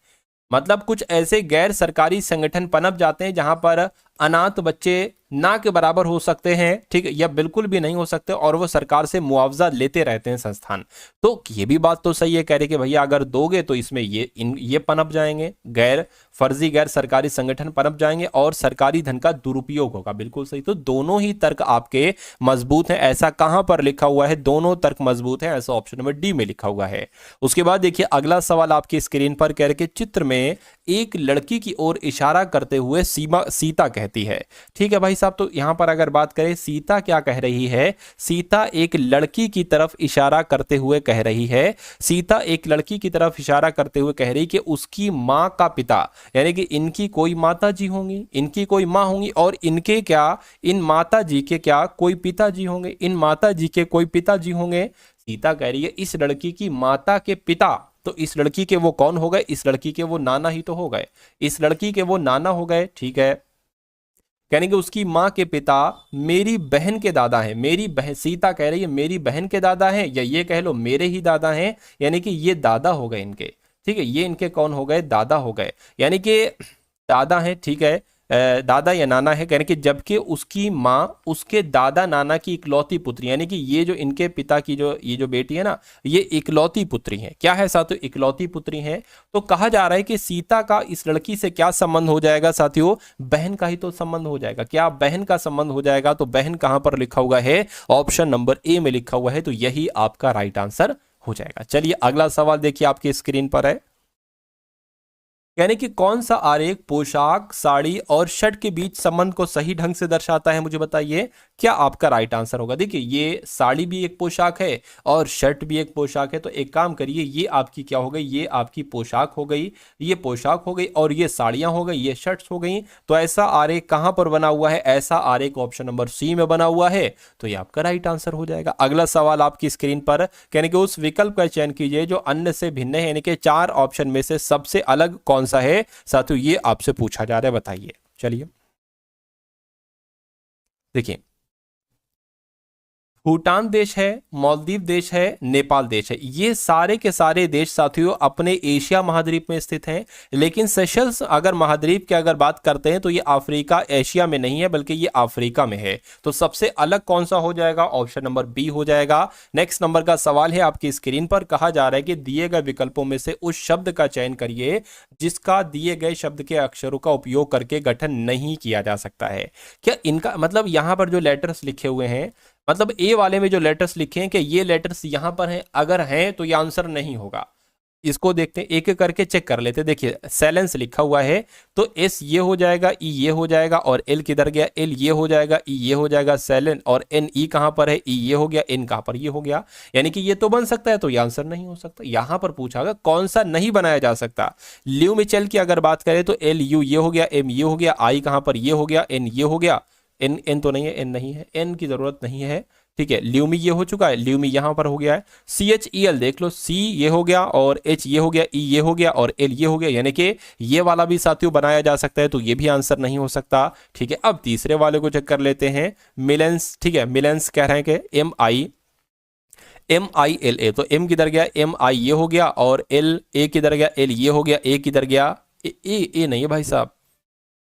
मतलब कुछ ऐसे गैर सरकारी संगठन पनप जाते हैं जहां पर अनाथ बच्चे ना के बराबर हो सकते हैं, ठीक है, या बिल्कुल भी नहीं हो सकते, और वो सरकार से मुआवजा लेते रहते हैं संस्थान। तो ये भी बात तो सही है, कह रहे कि भैया अगर दोगे तो इसमें ये पनप जाएंगे, फर्जी गैर सरकारी संगठन पनप जाएंगे और सरकारी धन का दुरुपयोग होगा। बिल्कुल सही। तो दोनों ही तर्क आपके मजबूत हैं। ऐसा कहां पर लिखा हुआ है? दोनों तर्क मजबूत हैं, ऐसा ऑप्शन नंबर डी में लिखा हुआ है। उसके बाद देखिए अगला सवाल आपकी स्क्रीन पर, कह रहे कि चित्र में एक लड़की की ओर इशारा करते हुए सीता कहती है। ठीक है भाई साहब, तो यहां पर अगर बात करें सीता क्या कह रही है? सीता एक लड़की की तरफ इशारा करते हुए कह रही है, सीता एक लड़की की तरफ इशारा करते हुए कह रही कि उसकी मां का पिता, यानी कि इनकी कोई माता जी होंगी, इनकी कोई मां होंगी, और इनके क्या, इन माता जी के क्या कोई पिताजी होंगे, इन माता जी के कोई पिताजी होंगे। सीता कह रही है इस लड़की की माता के पिता, तो इस लड़की के वो कौन हो गए? इस लड़की के वो नाना ही तो हो गए, इस लड़की के वो नाना हो गए। ठीक है, कहने कि उसकी माँ के पिता मेरी बहन के दादा हैं। मेरी बहन, सीता कह रही है मेरी बहन के दादा हैं, या ये कह लो मेरे ही दादा हैं, यानी कि ये दादा हो गए इनके। ठीक है, ये इनके कौन हो गए? दादा हो गए, यानी कि दादा हैं। ठीक है, दादा या नाना है, कहने कि जबकि उसकी माँ उसके दादा नाना की इकलौती पुत्री, यानी कि ये जो इनके पिता की जो ये जो बेटी है ना, ये इकलौती पुत्री है। क्या है साथियों? इकलौती पुत्री है। तो कहा जा रहा है कि सीता का इस लड़की से क्या संबंध हो जाएगा साथियों? बहन का ही तो संबंध हो जाएगा। क्या बहन का संबंध हो जाएगा? तो बहन कहां पर लिखा हुआ है? ऑप्शन नंबर ए में लिखा हुआ है, तो यही आपका राइट आंसर हो जाएगा। चलिए अगला सवाल देखिए आपकी स्क्रीन पर है, यानी कि कौन सा आरेख पोशाक, साड़ी और शर्ट के बीच संबंध को सही ढंग से दर्शाता है? मुझे बताइए क्या आपका राइट आंसर होगा। देखिए ये साड़ी भी एक पोशाक है और शर्ट भी एक पोशाक है, तो एक काम करिए, ये आपकी क्या हो गई? ये आपकी पोशाक हो गई, ये पोशाक हो गई, और ये साड़ियां हो गई, ये शर्ट्स हो गई। तो ऐसा आरेख कहां पर बना हुआ है? ऐसा आरेख ऑप्शन नंबर सी में बना हुआ है, तो ये आपका राइट आंसर हो जाएगा। अगला सवाल आपकी स्क्रीन पर, कहने कि उस विकल्प का चयन कीजिए जो अन्य से भिन्न है, यानी कि 4 ऑप्शन में से सबसे अलग कौन सा है साथियों, ये आपसे पूछा जा रहा है, बताइए। चलिए देखिए, भूटान देश है, मालदीव देश है, नेपाल देश है। ये सारे के सारे देश साथियों अपने एशिया महाद्वीप में स्थित हैं, लेकिन सेशल्स अगर महाद्वीप की अगर बात करते हैं तो ये अफ्रीका एशिया में नहीं है, बल्कि ये अफ्रीका में है। तो सबसे अलग कौन सा हो जाएगा? ऑप्शन नंबर बी हो जाएगा। नेक्स्ट नंबर का सवाल है आपकी स्क्रीन पर, कहा जा रहा है कि दिए गए विकल्पों में से उस शब्द का चयन करिए जिसका दिए गए शब्द के अक्षरों का उपयोग करके गठन नहीं किया जा सकता है। क्या इनका मतलब यहां पर जो लेटर्स लिखे हुए हैं, मतलब ए वाले में जो लेटर्स लिखे हैं कि ये लेटर्स यहां पर हैं, अगर हैं तो ये आंसर नहीं होगा। इसको देखते हैं, एक एक करके चेक कर लेते हैं। देखिए सैलेंस लिखा हुआ है, तो एस ये हो जाएगा, ई ये हो जाएगा, और एल किधर गया? एल ये हो जाएगा, ई ये हो जाएगा सैलेन, और एन ई कहां पर है? ई ये हो गया, एन कहां पर? ये हो गया, यानी कि ये तो बन सकता है, तो ये आंसर नहीं हो सकता। यहां पर पूछा गया कौन सा नहीं बनाया जा सकता। ल्यू मिचेल की अगर बात करें तो एल यू ये हो गया, एम ये हो गया, आई कहां पर? ये हो गया, एन ये हो गया, एन एन तो नहीं है, एन नहीं है, एन की जरूरत नहीं है। ठीक है, ल्यूमी ये हो चुका है, ल्यूमी यहां पर हो गया है। सी एच ई एल देख लो, सी ये हो गया, और एच ये हो गया, ई ये हो गया, और एल ये हो गया, यानी कि ये वाला भी साथियों बनाया जा सकता है, तो ये भी आंसर नहीं हो सकता। ठीक है, अब तीसरे वाले को चेक कर लेते हैं, मिलेंस। ठीक है, मिलेंस कह रहे हैं कि एम आई एल ए, तो एम किधर गया? एम आई ये हो गया, और एल ए किधर गया? एल ये हो गया, ए किधर गया? ए नहीं है भाई साहब,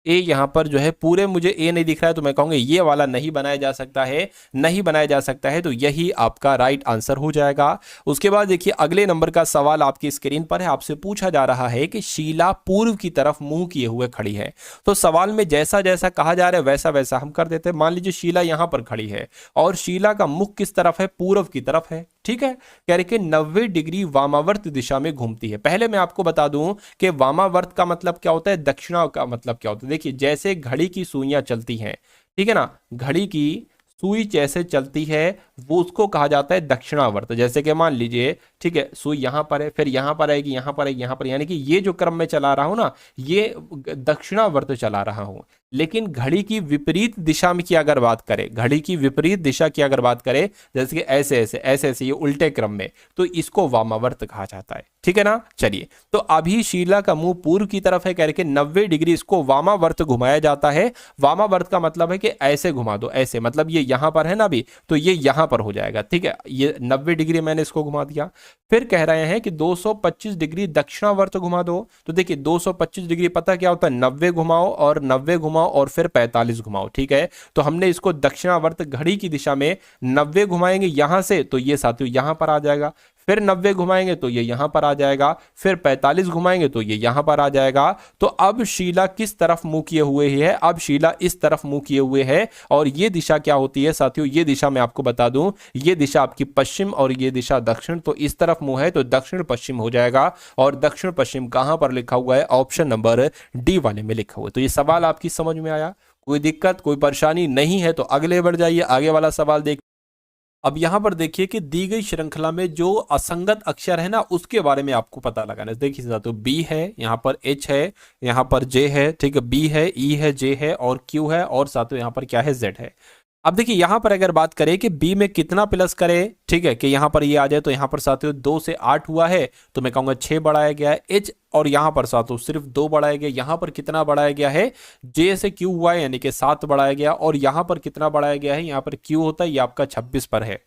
ए यहां पर जो है पूरे मुझे ए नहीं दिख रहा है, तो मैं कहूंगा ये वाला नहीं बनाया जा सकता है, नहीं बनाया जा सकता है, तो यही आपका राइट आंसर हो जाएगा। उसके बाद देखिए अगले नंबर का सवाल आपकी स्क्रीन पर है, आपसे पूछा जा रहा है कि शीला पूर्व की तरफ मुंह किए हुए खड़ी है। तो सवाल में जैसा जैसा कहा जा रहा है वैसा वैसा हम कर देते हैं। मान लीजिए शीला यहां पर खड़ी है और शीला का मुख किस तरफ है? पूर्व की तरफ है। ठीक है, कह रहे कि 90 डिग्री वामावर्त दिशा में घूमती है। पहले मैं आपको बता दूं कि वामावर्त का मतलब क्या होता है, दक्षिणा का मतलब क्या होता है। देखिए जैसे घड़ी की सुइयां चलती हैं, ठीक है ना, घड़ी की सुई जैसे चलती है वो उसको कहा जाता है दक्षिणावर्त। जैसे कि मान लीजिए, ठीक है, सुई यहां पर है, फिर यहां पर आएगी, यहां पर आएगी, यहां पर, यानी कि ये जो क्रम में चला रहा हूं ना, ये दक्षिणावर्त चला रहा हूं। लेकिन घड़ी की विपरीत दिशा में की अगर बात करें, घड़ी की विपरीत दिशा की अगर बात करें, जैसे कि ऐसे ऐसे ऐसे ऐसे ये उल्टे क्रम में, तो इसको वामावर्त कहा जाता है। ठीक है ना। चलिए, तो अभी शीला का मुंह पूर्व की तरफ है कह के 90 डिग्री इसको वामावर्त घुमाया जाता है। वामावर्त का मतलब है कि ऐसे घुमा दो, ऐसे मतलब ये यहां पर है ना अभी, तो ये यहां पर हो जाएगा। ठीक है, ये 90 डिग्री मैंने इसको घुमा दिया। फिर कह रहे हैं कि 225 डिग्री दक्षिणावर्त घुमा दो। तो देखिए 225 डिग्री पता क्या होता है, 90 घुमाओ और 90 घुमाओ और फिर 45 घुमाओ। ठीक है, तो हमने इसको दक्षिणावर्त घड़ी की दिशा में 90 घुमाएंगे यहां से, तो ये साथियों यहां पर आ जाएगा। फिर 90 घुमाएंगे तो ये यहां पर आ जाएगा। फिर 45 घुमाएंगे तो ये यहां पर आ जाएगा। तो अब शीला किस तरफ मुंह किए हुए है, अब शीला इस तरफ मुंह किए हुए है। और ये दिशा क्या होती है साथियों, ये दिशा मैं आपको बता दूं, ये दिशा आपकी पश्चिम और ये दिशा दक्षिण। तो इस तरफ मुंह है तो दक्षिण पश्चिम हो जाएगा। और दक्षिण पश्चिम कहां पर लिखा हुआ है, ऑप्शन नंबर डी वाले में लिखा हुआ है। तो ये सवाल आपकी समझ में आया, कोई दिक्कत कोई परेशानी नहीं है तो अगले बढ़ जाइए, आगे वाला सवाल देख। अब यहां पर देखिए कि दी गई श्रृंखला में जो असंगत अक्षर है ना, उसके बारे में आपको पता लगाना है। देखिए तो बी है, यहां पर एच है, यहां पर जे है, ठीक है, बी है, ई है, जे है और क्यू है, और साथ यहां पर क्या है, जेड है। अब देखिए यहां पर अगर बात करें कि बी में कितना प्लस करें, ठीक है, कि यहां पर ये आ जाए, तो यहां पर साथियों 2 से 8 हुआ है, तो मैं कहूंगा 6 बढ़ाया गया है एच, और यहां पर साथियों सिर्फ 2 बढ़ाया गया। यहां पर कितना बढ़ाया गया है, जे से क्यू हुआ है यानी कि 7 बढ़ाया गया, और यहां पर कितना बढ़ाया गया है, यहां पर क्यू होता है, ये आपका 26 पर है।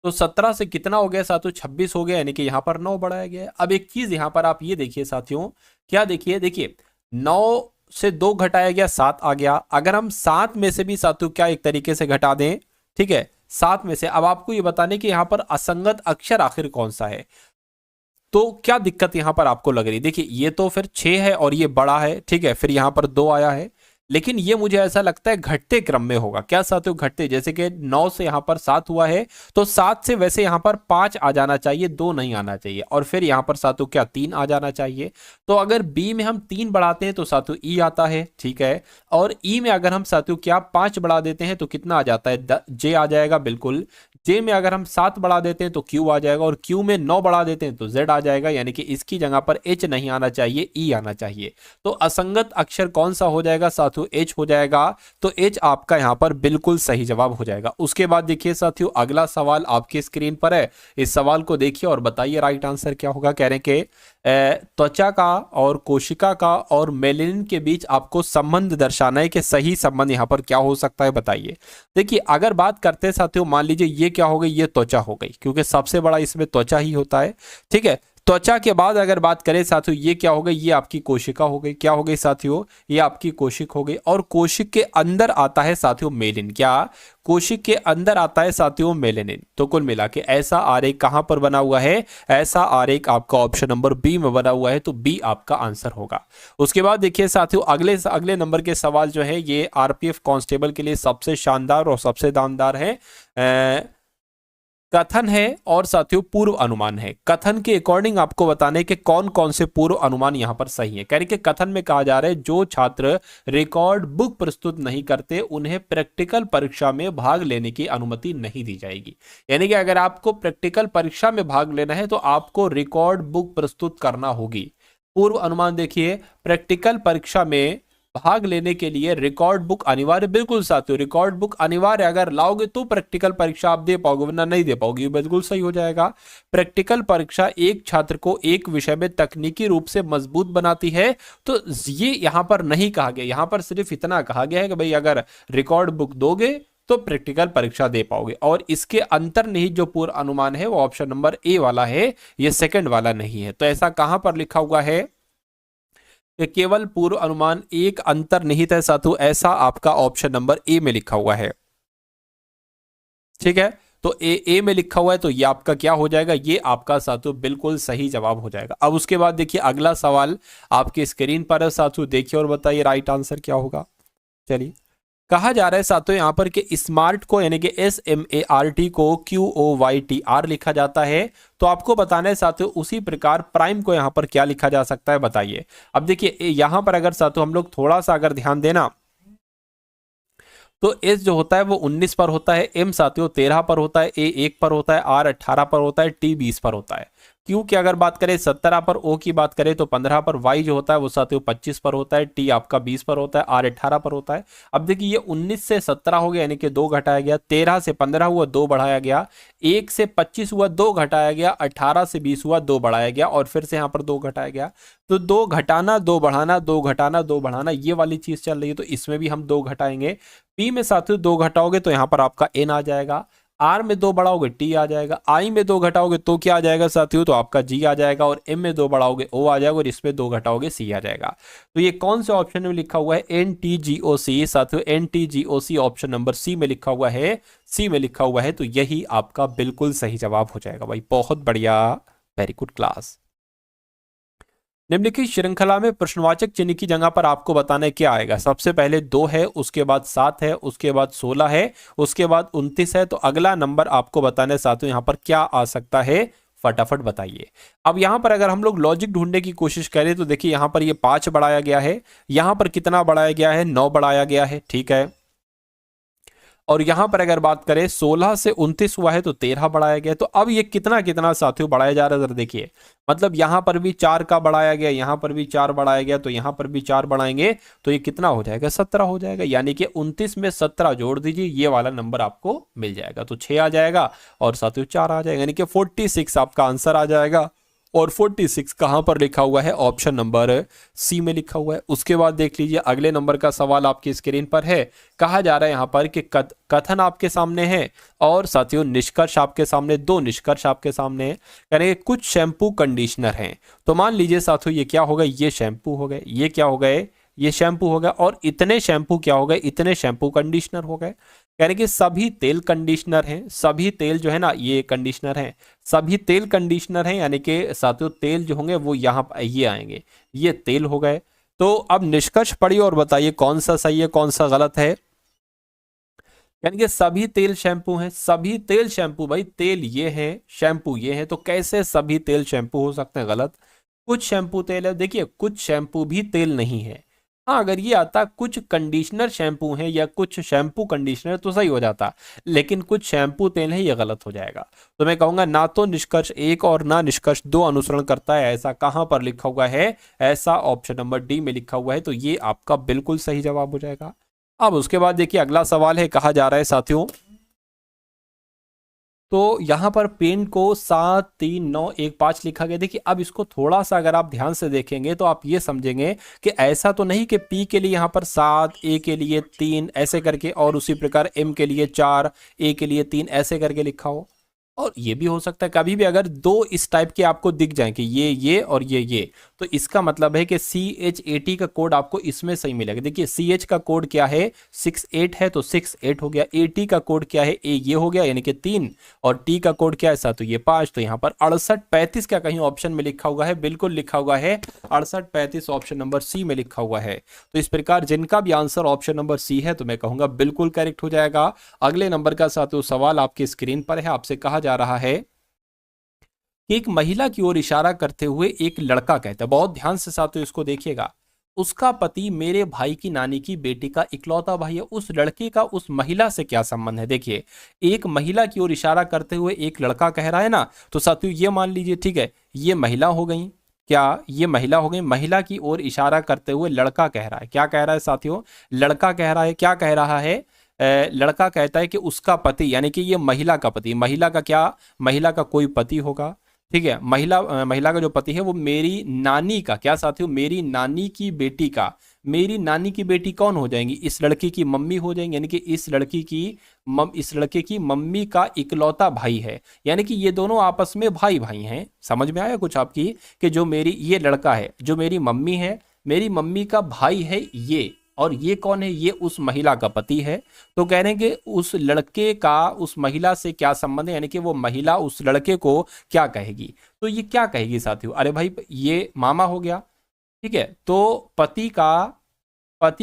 तो 17 से कितना हो गया साथियों, 26 हो गया, यानी कि यहां पर 9 बढ़ाया गया है। अब एक चीज यहां पर आप ये देखिए साथियों, क्या देखिए, देखिए 9 से 2 घटाया गया, 7 आ गया। अगर हम 7 में से भी साथियों क्या एक तरीके से घटा दें, ठीक है, 7 में से, अब आपको ये बताने कि यहां पर असंगत अक्षर आखिर कौन सा है, तो क्या दिक्कत यहां पर आपको लग रही है। देखिए ये तो फिर 6 है और ये बड़ा है, ठीक है, फिर यहां पर 2 आया है, लेकिन ये मुझे ऐसा लगता है घटते क्रम में होगा। क्या साथियों, घटते, जैसे कि 9 से यहां पर 7 हुआ है, तो 7 से वैसे यहां पर 5 आ जाना चाहिए, 2 नहीं आना चाहिए, और फिर यहां पर साथियों क्या 3 आ जाना चाहिए। तो अगर बी में हम 3 बढ़ाते हैं तो साथियों ई आता है, ठीक है, और ई में अगर हम साथियों क्या 5 बढ़ा देते हैं तो कितना आ जाता है, जे आ जाएगा बिल्कुल। जे में अगर हम 7 बढ़ा देते हैं तो क्यू आ जाएगा, और क्यू में 9 बढ़ा देते हैं तो जेड आ जाएगा, यानी कि इसकी जगह पर एच नहीं आना चाहिए, ई आना चाहिए। तो असंगत अक्षर कौन सा हो जाएगा साथियों, एच हो जाएगा। तो एच आपका यहां पर बिल्कुल सही जवाब हो जाएगा। उसके बाद देखिए साथियों अगला सवाल आपके स्क्रीन पर है, इस सवाल को देखिए और बताइए राइट आंसर क्या होगा। कह रहे हैं कि त्वचा का और कोशिका का और मेलेनिन के बीच आपको संबंध दर्शाना है कि सही संबंध यहां पर क्या हो सकता है, बताइए। देखिए अगर बात करते हैं साथियों, मान लीजिए ये क्या हो गई, ये त्वचा हो गई, क्योंकि सबसे बड़ा इसमें त्वचा ही होता है, ठीक है। त्वचा के बाद अगर बात करें साथियों, ये क्या हो गई, ये आपकी कोशिका हो गई। क्या हो गई साथियों, ये आपकी कोशिक हो गई, और कोशिक के अंदर आता है साथियों मेलिन। क्या, कोशिक के अंदर आता है साथियों मेलेनिन। तो कुल मिला के ऐसा आरेख कहां पर बना हुआ है, ऐसा आरेख आपका ऑप्शन नंबर बी में बना हुआ है, तो बी आपका आंसर होगा। उसके बाद देखिए साथियों अगले नंबर के सवाल जो है ये आरपीएफ कांस्टेबल के लिए सबसे शानदार और सबसे दामदार है। कथन है और साथियों पूर्व अनुमान है। कथन के अकॉर्डिंग आपको बताने के कौन कौन से पूर्व अनुमान यहां पर सही है। कह रहे कि कथन में कहा जा रहा है जो छात्र रिकॉर्ड बुक प्रस्तुत नहीं करते उन्हें प्रैक्टिकल परीक्षा में भाग लेने की अनुमति नहीं दी जाएगी। यानी कि अगर आपको प्रैक्टिकल परीक्षा में भाग लेना है तो आपको रिकॉर्ड बुक प्रस्तुत करना होगी। पूर्व अनुमान देखिए, प्रैक्टिकल परीक्षा में भाग लेने के लिए रिकॉर्ड बुक अनिवार्य, बिल्कुल साथियों रिकॉर्ड बुक अनिवार्य, अगर लाओगे तो प्रैक्टिकल परीक्षा आप दे पाओगे वरना नहीं दे पाओगे, बिल्कुल सही हो जाएगा। प्रैक्टिकल परीक्षा एक छात्र को एक विषय में तकनीकी रूप से मजबूत बनाती है, तो ये यहां पर नहीं कहा गया, यहां पर सिर्फ इतना कहा गया है कि भाई अगर रिकॉर्ड बुक दोगे तो प्रैक्टिकल परीक्षा दे पाओगे। और इसके अंतर्निहित जो पूर्व अनुमान है वो ऑप्शन नंबर ए वाला है, ये सेकंड वाला नहीं है। तो ऐसा कहां पर लिखा हुआ है कि केवल पूर्व अनुमान एक अंतर्निहित है साथियों, ऐसा आपका ऑप्शन नंबर ए में लिखा हुआ है, ठीक है। तो ए में लिखा हुआ है, तो ये आपका क्या हो जाएगा, ये आपका साथियों बिल्कुल सही जवाब हो जाएगा। अब उसके बाद देखिए अगला सवाल आपकी स्क्रीन पर है साथियों, देखिए और बताइए राइट आंसर क्या होगा। चलिए कहा जा रहा है साथियों यहां पर कि स्मार्ट को यानी कि SMART को QOYTR लिखा जाता है। तो आपको बताना है साथियों उसी प्रकार प्राइम को यहां पर क्या लिखा जा सकता है, बताइए। अब देखिए यहां पर अगर साथियों हम लोग थोड़ा सा अगर ध्यान देना तो एस जो होता है वो 19 पर होता है, एम साथियों 13 पर होता है, ए 1 पर होता है, आर 18 पर होता है, टी 20 पर होता है। क्यू की अगर बात करें 17 पर, ओ की बात करें तो 15 पर, वाई जो होता है वो साथियों 25 पर होता है, टी आपका 20 पर होता है, आर 18 पर होता है। अब देखिए ये 19 से 17 हो गया यानी कि 2 घटाया गया, 13 से 15 हुआ 2 बढ़ाया गया, 1 से 25 हुआ 2 घटाया गया, 18 से 20 हुआ 2 बढ़ाया गया और फिर से यहाँ पर 2 घटाया गया। तो 2 घटाना 2 बढ़ाना, 2 घटाना 2 बढ़ाना, ये वाली चीज चल रही है, तो इसमें भी हम 2 घटाएंगे। पी में साथियों 2 घटाओगे तो यहाँ पर आपका एन आ जाएगा, आर में 2 बढ़ाओगे टी आ जाएगा, आई में 2 घटाओगे तो क्या आ जाएगा साथियों, तो आपका जी आ जाएगा, और एम में 2 बढ़ाओगे ओ आ जाएगा, और इसमें 2 घटाओगे सी आ जाएगा। तो ये कौन से ऑप्शन में लिखा हुआ है, एन टी जी ओ सी साथियों, एन टी जी ओ सी ऑप्शन नंबर सी में लिखा हुआ है, सी में लिखा हुआ है, तो यही आपका बिल्कुल सही जवाब हो जाएगा भाई। बहुत बढ़िया, वेरी गुड क्लास। निम्नलिखित श्रृंखला में प्रश्नवाचक चिन्ह की जगह पर आपको बताने क्या आएगा। सबसे पहले 2 है, उसके बाद 7 है, उसके बाद 16 है, उसके बाद 29 है, तो अगला नंबर आपको बताने साथियों यहाँ पर क्या आ सकता है, फटाफट बताइए। अब यहां पर अगर हम लोग लॉजिक ढूंढने की कोशिश करें तो देखिए यहां पर ये 5 बढ़ाया गया है, यहां पर कितना बढ़ाया गया है, 9 बढ़ाया गया है, ठीक है। और यहां पर अगर बात करें 16 से 29 हुआ है तो 13 बढ़ाया गया, तो अब ये कितना कितना साथियों बढ़ाया जा रहा है जरा देखिए। मतलब यहां पर भी 4 का बढ़ाया गया, यहां पर भी 4 बढ़ाया गया, तो यहां पर भी 4 बढ़ाएंगे तो ये कितना हो जाएगा, 17 हो जाएगा। यानी कि 29 में 17 जोड़ दीजिए, ये वाला नंबर आपको मिल जाएगा, तो 6 आ जाएगा और साथियों 4 आ जाएगा, यानी कि 46 आपका आंसर आ जाएगा। और 46 कहां पर लिखा हुआ है, ऑप्शन नंबर सी में लिखा हुआ है। उसके बाद देख लीजिए अगले नंबर का सवाल आपकी स्क्रीन पर है। कहा जा रहा है यहां पर कि कथन आपके सामने है और साथियों निष्कर्ष आपके सामने, 2 निष्कर्ष आपके सामने है। यानी कुछ शैम्पू कंडीशनर हैं, तो मान लीजिए साथियों ये क्या हो गए, ये शैम्पू हो गए, ये क्या हो गए, ये शैम्पू हो गया, और इतने शैम्पू क्या हो गए, इतने शैम्पू कंडीशनर हो गए। यानी कि सभी तेल कंडीशनर हैं, सभी तेल जो है ना ये कंडीशनर हैं, सभी तेल कंडीशनर हैं, यानी कि साथियों तेल जो होंगे वो यहाँ ये आएंगे, ये तेल हो गए। तो अब निष्कर्ष पढ़िए और बताइए कौन सा सही है कौन सा गलत है। यानी कि सभी तेल शैम्पू हैं, सभी तेल शैम्पू, भाई तेल ये है शैम्पू ये है, तो कैसे सभी तेल शैम्पू हो सकते हैं, गलत। कुछ शैम्पू तेल है, देखिए कुछ शैम्पू भी तेल नहीं है। हाँ अगर ये आता कुछ कंडीशनर शैम्पू है या कुछ शैम्पू कंडीशनर तो सही हो जाता, लेकिन कुछ शैम्पू तेल है, ये गलत हो जाएगा। तो मैं कहूंगा ना तो निष्कर्ष 1 और ना निष्कर्ष 2 अनुसरण करता है, ऐसा कहां पर लिखा हुआ है, ऐसा ऑप्शन नंबर डी में लिखा हुआ है, तो ये आपका बिल्कुल सही जवाब हो जाएगा। अब उसके बाद देखिए अगला सवाल है, कहा जा रहा है साथियों, तो यहां पर पेन को 7 3 9 1 5 लिखा गया। देखिए अब इसको थोड़ा सा अगर आप ध्यान से देखेंगे तो आप ये समझेंगे कि ऐसा तो नहीं कि पी के लिए यहां पर 7, ए के लिए 3 ऐसे करके, और उसी प्रकार एम के लिए 4, ए के लिए 3 ऐसे करके लिखा हो। और ये भी हो सकता है कभी भी अगर 2 इस टाइप के आपको दिख जाए कि ये और ये, तो इसका मतलब है कि CH80 का कोड आपको इसमें सही मिलेगा। देखिए CH का कोड क्या है, 68 है, तो 68 हो गया। AT का कोड क्या है, ए ये हो गया यानी कि 3, और T का कोड क्या है 7, तो ये 5। तो यहाँ पर 68 35 का कहीं ऑप्शन में लिखा हुआ है, बिल्कुल लिखा हुआ है 68 35 ऑप्शन नंबर सी में लिखा हुआ है। तो इस प्रकार जिनका भी आंसर ऑप्शन नंबर सी है तो मैं कहूंगा बिल्कुल करेक्ट हो जाएगा। अगले नंबर का साथियों सवाल आपकी स्क्रीन पर है, आपसे कहा जा रहा है कि एक महिला की ओर इशारा करते हुए एक लड़का कहता है, बहुत ध्यान से साथियों इसको देखिएगा, उसका पति मेरे भाई की नानी की बेटी का इकलौता भाई है। उस लड़के का उस महिला से क्या संबंध है। देखिए एक महिला की ओर इशारा करते हुए एक लड़का कह रहा है ना, तो साथियों ये मान लीजिए, ठीक है, ये महिला हो गई, क्या ये महिला हो गई, महिला की ओर इशारा करते हुए लड़का कह रहा है, क्या कह रहा है साथियों, लड़का कह रहा है, क्या कह रहा है, लड़का कहता है कि उसका पति, यानी कि ये महिला का पति, महिला का क्या, महिला का कोई पति होगा, ठीक है, महिला का जो पति है वो मेरी नानी का, क्या साथियों, मेरी नानी की बेटी का, मेरी नानी की बेटी कौन हो जाएंगी, इस लड़की की मम्मी हो जाएंगी, यानी कि इस लड़के की मम्मी का इकलौता भाई है। यानी कि ये दोनों आपस में भाई भाई हैं। समझ में आया कुछ आपकी, कि जो मेरी ये लड़का है, जो मेरी मम्मी है, मेरी मम्मी का भाई है ये, और ये कौन है, ये उस महिला का पति है। तो कह रहे हैं कि उस लड़के का उस महिला से क्या संबंध है, यानी कि वो महिला उस लड़के को क्या कहेगी। तो ये क्या कहेगी साथियों, अरे भाई ये मामा हो गया, ठीक है। तो पति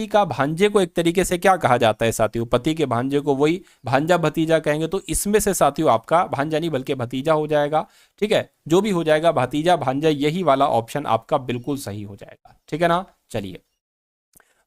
का भांजे को एक तरीके से क्या कहा जाता है साथियों, पति के भांजे को वही भांजा भतीजा कहेंगे। तो इसमें से साथियों आपका भांजा नहीं बल्कि भतीजा हो जाएगा, ठीक है, जो भी हो जाएगा भतीजा भांजा, यही वाला ऑप्शन आपका बिल्कुल सही हो जाएगा, ठीक है ना। चलिए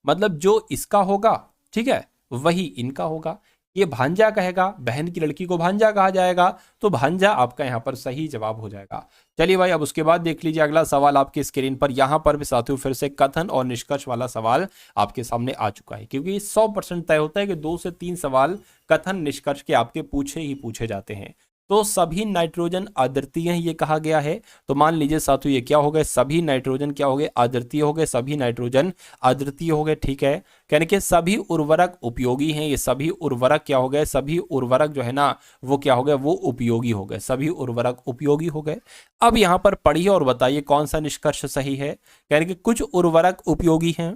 मतलब जो इसका होगा, ठीक है, वही इनका होगा। ये भांजा कहेगा, बहन की लड़की को भांजा कहा जाएगा, तो भांजा आपका यहाँ पर सही जवाब हो जाएगा। चलिए भाई, अब उसके बाद देख लीजिए अगला सवाल आपकी स्क्रीन पर। यहाँ पर भी साथियों फिर से कथन और निष्कर्ष वाला सवाल आपके सामने आ चुका है, क्योंकि 100% तय होता है कि 2 से 3 सवाल कथन निष्कर्ष के आपके पूछे ही पूछे जाते हैं। तो सभी नाइट्रोजन अद्वितीय हैं ये कहा गया है, तो मान लीजिए साथियों ये क्या हो गए, सभी नाइट्रोजन क्या हो गए, अद्वितीय हो गए, सभी नाइट्रोजन अद्वितीय हो गए। ठीक है, कहने के सभी उर्वरक उपयोगी हैं, ये सभी उर्वरक क्या हो गए, सभी उर्वरक जो है ना वो क्या हो गए, वो उपयोगी हो गए, सभी उर्वरक उपयोगी हो गए। अब यहां पर पढ़िए और बताइए कौन सा निष्कर्ष सही है। कहने के कुछ उर्वरक उपयोगी हैं,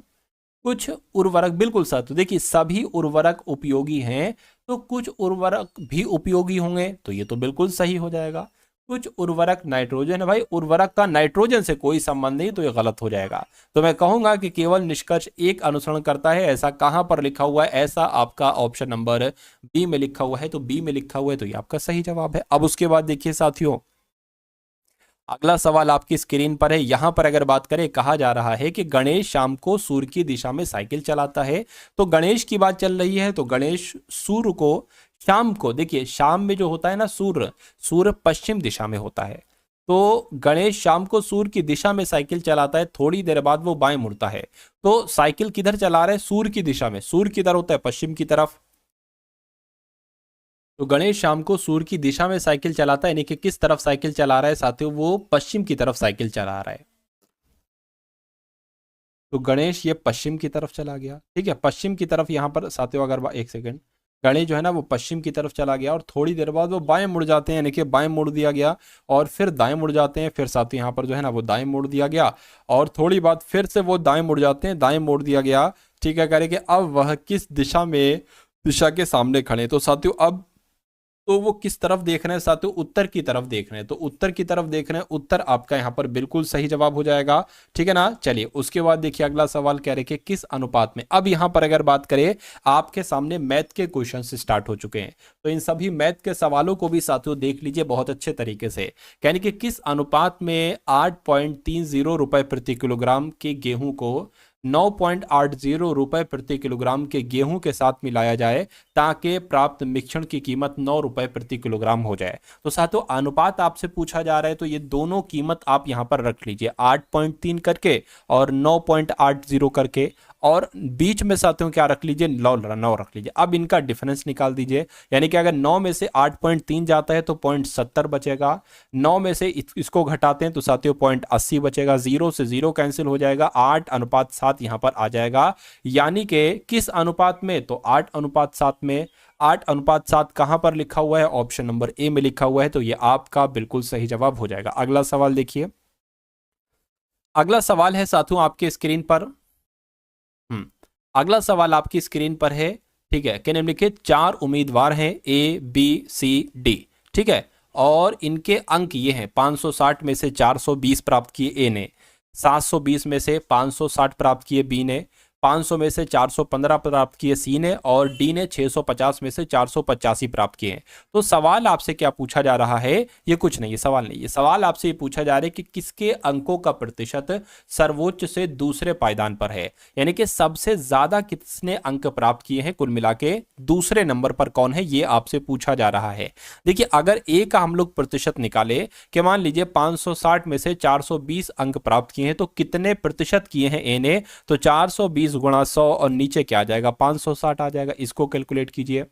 कुछ उर्वरक बिल्कुल सर, तो देखिए सभी उर्वरक उपयोगी हैं, तो कुछ उर्वरक भी उपयोगी होंगे, तो ये तो बिल्कुल सही हो जाएगा। कुछ उर्वरक नाइट्रोजन है, भाई उर्वरक का नाइट्रोजन से कोई संबंध नहीं, तो ये गलत हो जाएगा। तो मैं कहूंगा कि केवल निष्कर्ष एक अनुसरण करता है, ऐसा कहां पर लिखा हुआ है, ऐसा आपका ऑप्शन नंबर बी में लिखा हुआ है, तो बी में लिखा हुआ है, तो ये आपका सही जवाब है। अब उसके बाद देखिए साथियों अगला सवाल आपकी स्क्रीन पर है। यहां पर अगर बात करें, कहा जा रहा है कि गणेश शाम को सूर्य की दिशा में साइकिल चलाता है, तो गणेश की बात चल रही है, तो गणेश सूर्य को शाम को, देखिए शाम में जो होता है ना सूर्य, सूर्य पश्चिम दिशा में होता है, तो गणेश शाम को सूर्य की दिशा में साइकिल चलाता है, थोड़ी देर बाद वो बाएं मुड़ता है। तो साइकिल किधर चला रहा है, सूर्य की दिशा में, सूर्य किधर होता है, पश्चिम की तरफ। तो गणेश शाम को सूर्य की दिशा में साइकिल चलाता है, यानी कि किस तरफ साइकिल चला रहा है साथियों, वो पश्चिम की तरफ साइकिल चला रहा है। तो गणेश ये पश्चिम की तरफ चला गया। ठीक है, पश्चिम की तरफ यहां पर साथियों अगर एक सेकंड, गणेश जो है ना वो पश्चिम की तरफ चला गया और थोड़ी देर बाद वो बाएं मुड़ जाते हैं, यानी कि बाएं मुड़ दिया गया और फिर दाएं मुड़ जाते हैं, फिर साथियों यहाँ पर जो है ना वो दाएं मुड़ दिया गया और थोड़ी बाद फिर से वो दाएं मुड़ जाते हैं, दाएं मोड़ दिया गया। ठीक है, करें कि अब वह किस दिशा में, दिशा के सामने खड़े, तो साथियों अब तो वो किस तरफ देख रहे हैं साथियों, उत्तर की तरफ देख रहे हैं, तो उत्तर की तरफ देख रहे हैं, उत्तर आपका यहाँ पर बिल्कुल सही जवाब हो जाएगा। ठीक है ना। चलिए उसके बाद देखिए अगला सवाल कह रहे कि किस अनुपात में। अब यहाँ पर अगर बात करें, आपके सामने मैथ के क्वेश्चन स्टार्ट हो चुके हैं, तो इन सभी मैथ के सवालों को भी साथियों देख लीजिए बहुत अच्छे तरीके से। यानी कि किस अनुपात में 8.30 रुपए प्रति किलोग्राम के गेहूं को 9.80 रुपए प्रति किलोग्राम के गेहूं के साथ मिलाया जाए ताकि प्राप्त मिश्रण की कीमत 9 रुपए प्रति किलोग्राम हो जाए। तो साथियों अनुपात आपसे पूछा जा रहा है, तो ये दोनों कीमत आप यहां पर रख लीजिए, 8.3 करके और 9.80 करके, और बीच में साथियों क्या रख लीजिए, 9 रख लीजिए। अब इनका डिफरेंस निकाल दीजिए, यानी कि अगर 9 में से 8.3 जाता है तो 0.70 बचेगा, 9 में से इसको घटाते हैं तो साथियों 0.80 बचेगा, 0 से 0 कैंसिल हो जाएगा, 8:7 यहां पर आ जाएगा। यानी कि किस अनुपात में, तो 8:7 में। 8:7 कहां पर लिखा हुआ है, ऑप्शन नंबर ए में लिखा हुआ है, तो ये आपका बिल्कुल सही जवाब हो जाएगा। अगला सवाल देखिए, अगला सवाल है साथियों आपके स्क्रीन पर। अगला सवाल आपकी स्क्रीन पर है। ठीक है, क्या निम्नलिखित 4 उम्मीदवार हैं, ए बी सी डी। ठीक है, और इनके अंक ये हैं, 560 में से 420 प्राप्त किए ए ने, 720 में से 560 प्राप्त किए बी ने, 500 में से 415 प्राप्त किए सी ने, और डी ने 650 में से 485 प्राप्त किए। तो सवाल आपसे क्या पूछा जा रहा है, ये कुछ नहीं, ये सवाल नहीं, ये सवाल आपसे ये पूछा जा रहा है कि किसके अंकों का प्रतिशत सर्वोच्च से दूसरे पायदान पर है, यानी कि सबसे ज्यादा किसने अंक प्राप्त किए हैं, कुल मिला के दूसरे नंबर पर कौन है, ये आपसे पूछा जा रहा है। देखिए अगर ए का हम लोग प्रतिशत निकाले कि मान लीजिए 560 में से 420 अंक प्राप्त किए हैं, तो कितने प्रतिशत किए हैं ए ने, तो 420 गुणा 100 और नीचे क्या आ जाएगा, 560 आ जाएगा। इसको कैलकुलेट कीजिए।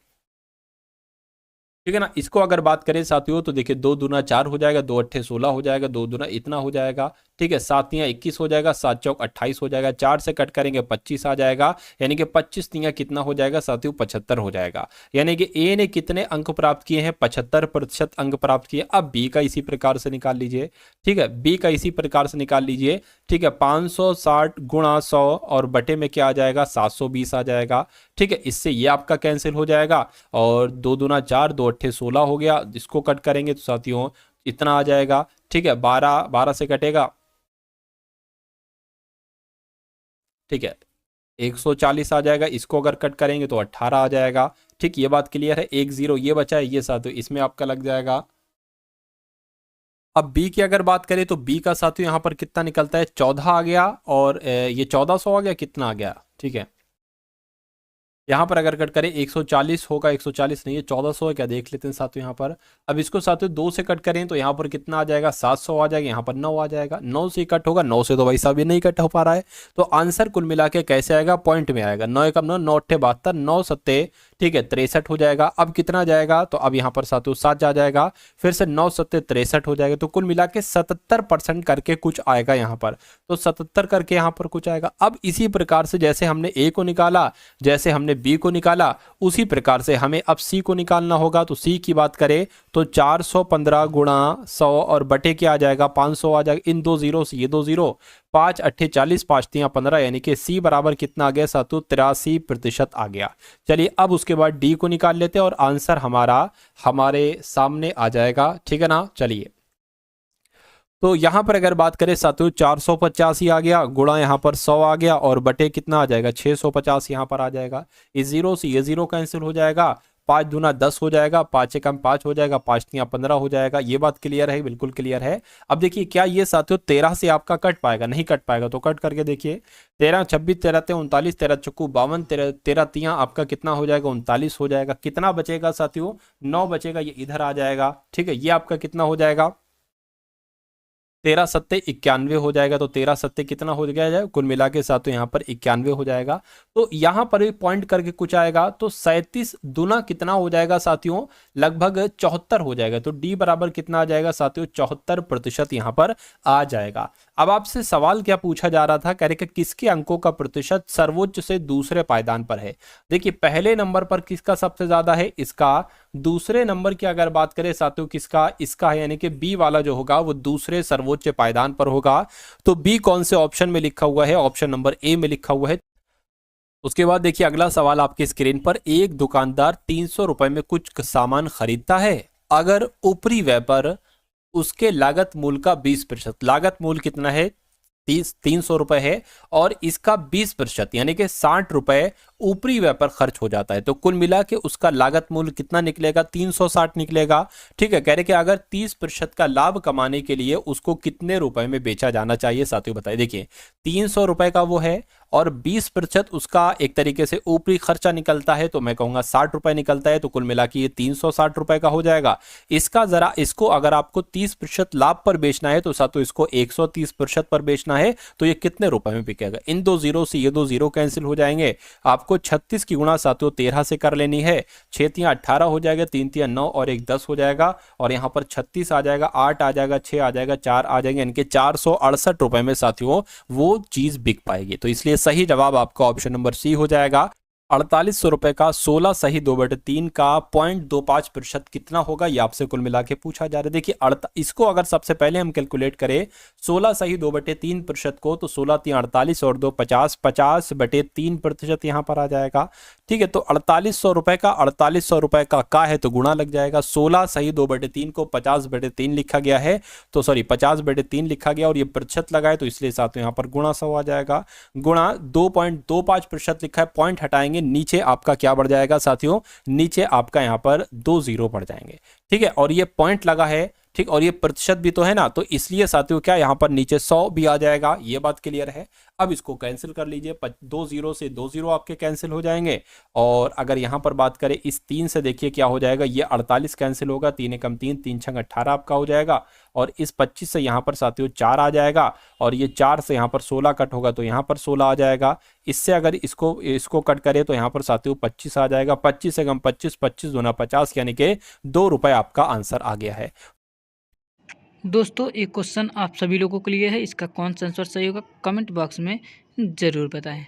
ठीक है ना। इसको अगर बात करें साथियों, तो देखिए 2 दूना 4 हो जाएगा, 2 अट्ठे 16 हो जाएगा, 2 दूना इतना हो जाएगा। ठीक है, 7 तियां 21 हो जाएगा, 7 चौक 28 हो जाएगा, 4 से कट करेंगे 25 आ जाएगा, यानी कि 25 तियां कितना हो जाएगा साथियों, 75 हो जाएगा। यानी कि ए ने कितने अंक प्राप्त किए हैं, 75% अंक प्राप्त किए। अब बी का इसी प्रकार से निकाल लीजिए। ठीक है, बी का इसी प्रकार से निकाल लीजिए। ठीक है, 560 गुणा 100 और बटे में क्या आ जाएगा, 720 आ जाएगा। ठीक है, इससे ये आपका कैंसिल हो जाएगा और 2 दूना 4, 2 अट्ठे 16 हो गया। इसको कट करेंगे तो साथियों इतना आ जाएगा। ठीक है, 12 से कटेगा। ठीक है, 140 आ जाएगा। इसको अगर कट करेंगे तो 18 आ जाएगा। ठीक, ये बात क्लियर है। 1 0 ये बचा है, ये साथियों इसमें आपका लग जाएगा। अब बी की अगर बात करें तो बी का साथियों यहाँ पर कितना निकलता है, 14 आ गया और ये 1400 आ गया, कितना आ गया। ठीक है, यहाँ पर अगर कट करें 140 होगा, 140 नहीं है 1400 है क्या, देख लेते हैं साथियों यहाँ पर। अब इसको साथियों 2 से कट करें तो यहाँ पर कितना आ जाएगा, 700 आ जाएगा, यहाँ पर 9 आ जाएगा, 9 से कट होगा, 9 से तो भाई साहब ये नहीं कट हो पा रहा है। तो आंसर कुल मिला के कैसे आएगा, पॉइंट में आएगा, 9 एकम 9, 9 अट्ठे 72, 9 सत्ते ठीक है 63 हो जाएगा। अब कितना जाएगा, तो अब यहाँ पर साथियों 7 जा जाएगा, फिर से 9 सत्ते 63 हो जाएगा। तो कुल मिला के 77% करके कुछ आएगा यहाँ पर, तो 77 करके यहाँ पर कुछ आएगा। अब इसी प्रकार से जैसे हमने ए को निकाला, जैसे हमने बी को निकाला, उसी प्रकार से हमें अब सी को निकालना होगा। तो सी की बात करें तो 415 गुणा 100 और बटे क्या आ जाएगा, 500 आ जाएगा। इन दो जीरो से ये दो जीरो, 5 अट्ठे 40, 5 तियां 15, यानी कि सी बराबर कितना आ गया साथियों, 83% आ गया। चलिए अब उसके बाद डी को निकाल लेते हैं और आंसर हमारा हमारे सामने आ जाएगा, ठीक है ना। चलिए तो यहां पर अगर बात करें साथियों 485 आ गया, गुणा यहाँ पर 100 आ गया और बटे कितना आ जाएगा, 650 यहाँ पर आ जाएगा। इस जीरो से ये जीरो कैंसिल हो जाएगा, 5 दूना 10 हो जाएगा, 5 एकम 5 हो जाएगा, 5 तियां 15 हो जाएगा। ये बात क्लियर है, बिल्कुल क्लियर है। अब देखिए क्या ये साथियों 13 से आपका कट पाएगा, नहीं कट पाएगा, तो कट करके देखिए 13 26 13 39, 13 चक्कू 52, 13 तियां आपका कितना हो जाएगा, 39 हो जाएगा। कितना बचेगा साथियों, 9 बचेगा, ये इधर आ जाएगा, ठीक है। ये आपका कितना हो जाएगा, 13 सत्ते 91 हो जाएगा। तो 13 सत्ते कितना हो गया, कुल मिला के साथ तो यहाँ पर 91 हो जाएगा। तो यहाँ पर भी पॉइंट करके कुछ आएगा, तो 37 दुना कितना हो जाएगा साथियों, लगभग 74 हो जाएगा। तो डी बराबर कितना आ जाएगा साथियों, 74% यहाँ पर आ जाएगा। अब आपसे सवाल क्या पूछा जा रहा था, कह रहे कि किसके अंकों का प्रतिशत सर्वोच्च से दूसरे पायदान पर है। देखिए पहले नंबर पर किसका सबसे ज्यादा है, इसका। दूसरे नंबर की अगर बात करें साथियों किसका, इसका है, यानी कि बी वाला जो होगा वो दूसरे सर्वोच्च पायदान पर होगा। तो बी कौन से ऑप्शन में लिखा हुआ है, ऑप्शन नंबर ए में लिखा हुआ है। उसके बाद देखिए अगला सवाल आपकी स्क्रीन पर, एक दुकानदार 300 रुपए में कुछ सामान खरीदता है, अगर ऊपरी व्यापार उसके लागत मूल्य का 20%, लागत मूल्य कितना है 300 रुपए है, और इसका 20% यानी कि 60 रुपए ऊपरी व्यय पर खर्च हो जाता है। तो कुल मिला के उसका लागत मूल्य कितना निकलेगा, 360 निकलेगा। ठीक है, कह रहे कि अगर 30% का लाभ कमाने के लिए उसको कितने रुपए में बेचा जाना चाहिए, साथियों बताइए। देखिए 300 रुपए का वो है और 20% उसका एक तरीके से ऊपरी खर्चा निकलता है, तो मैं कहूंगा 60 रुपए निकलता है। तो कुल मिला के ये 360 रुपए का हो जाएगा। इसका जरा इसको अगर आपको 30% लाभ पर बेचना है तो साथियों इसको 130% पर बेचना है, तो ये कितने रुपए में बिकेगा। इन दो जीरो से ये दो जीरो कैंसिल हो जाएंगे। आपको 36 की गुणा साथियों 13 से कर लेनी है, 6 तियां 18 हो जाएगा, 3 तियां 9 और 1 10 हो जाएगा, और यहाँ पर 36 आ जाएगा, 8 आ जाएगा, 6 आ जाएगा, 4 आ जाएंगे, यानी कि 468 रुपए में साथियों वो चीज बिक पाएगी। तो इसलिए सही जवाब आपका ऑप्शन नंबर सी हो जाएगा। 4800 रुपए का 16 सही 2/3 का 0.25% कितना होगा, ये आपसे कुल मिला के पूछा जा रहा है। देखिए इसको अगर सबसे पहले हम कैलकुलेट करें 16 सही 2/3% को, तो 16 3 48 और 2 50, 50/3% यहाँ पर आ जाएगा। ठीक है, तो 4800 रुपए का 4800 रुपए का है तो गुणा लग जाएगा। 16 सही 2/3 को 50/3 लिखा गया है, तो सॉरी 50/3 लिखा गया और ये प्रतिशत लगाए, तो इसलिए साथ में यहाँ पर गुणा 100 आ जाएगा। गुणा 2.25% लिखा है, पॉइंट हटाएंगे, नीचे आपका क्या बढ़ जाएगा साथियों, नीचे आपका यहाँ पर 2 जीरो बढ़ जाएंगे। ठीक है, और ये पॉइंट लगा है, ठीक, और ये प्रतिशत भी तो है ना, तो इसलिए साथियों क्या यहाँ पर नीचे 100 भी आ जाएगा। ये बात क्लियर है। अब इसको कैंसिल कर लीजिए, 2 जीरो से 2 जीरो आपके कैंसिल हो जाएंगे। और अगर यहाँ पर बात करें इस 3 से, देखिए क्या हो जाएगा, ये 48 कैंसिल होगा, 3 एकम 3, 3 छंग 18 आपका हो जाएगा, और इस 25 से यहाँ पर साथियों 4 आ जाएगा, और ये 4 से यहाँ पर 16 कट होगा, तो यहाँ पर 16 आ जाएगा। इससे अगर इसको कट करें तो यहाँ पर साथियों 25 आ जाएगा, 25 एकम 25, 25 दूना 50, यानी कि 2 रुपए आपका आंसर आ गया है। दोस्तों एक क्वेश्चन आप सभी लोगों के लिए है, इसका कौन सा आंसर सही होगा कमेंट बॉक्स में ज़रूर बताएं।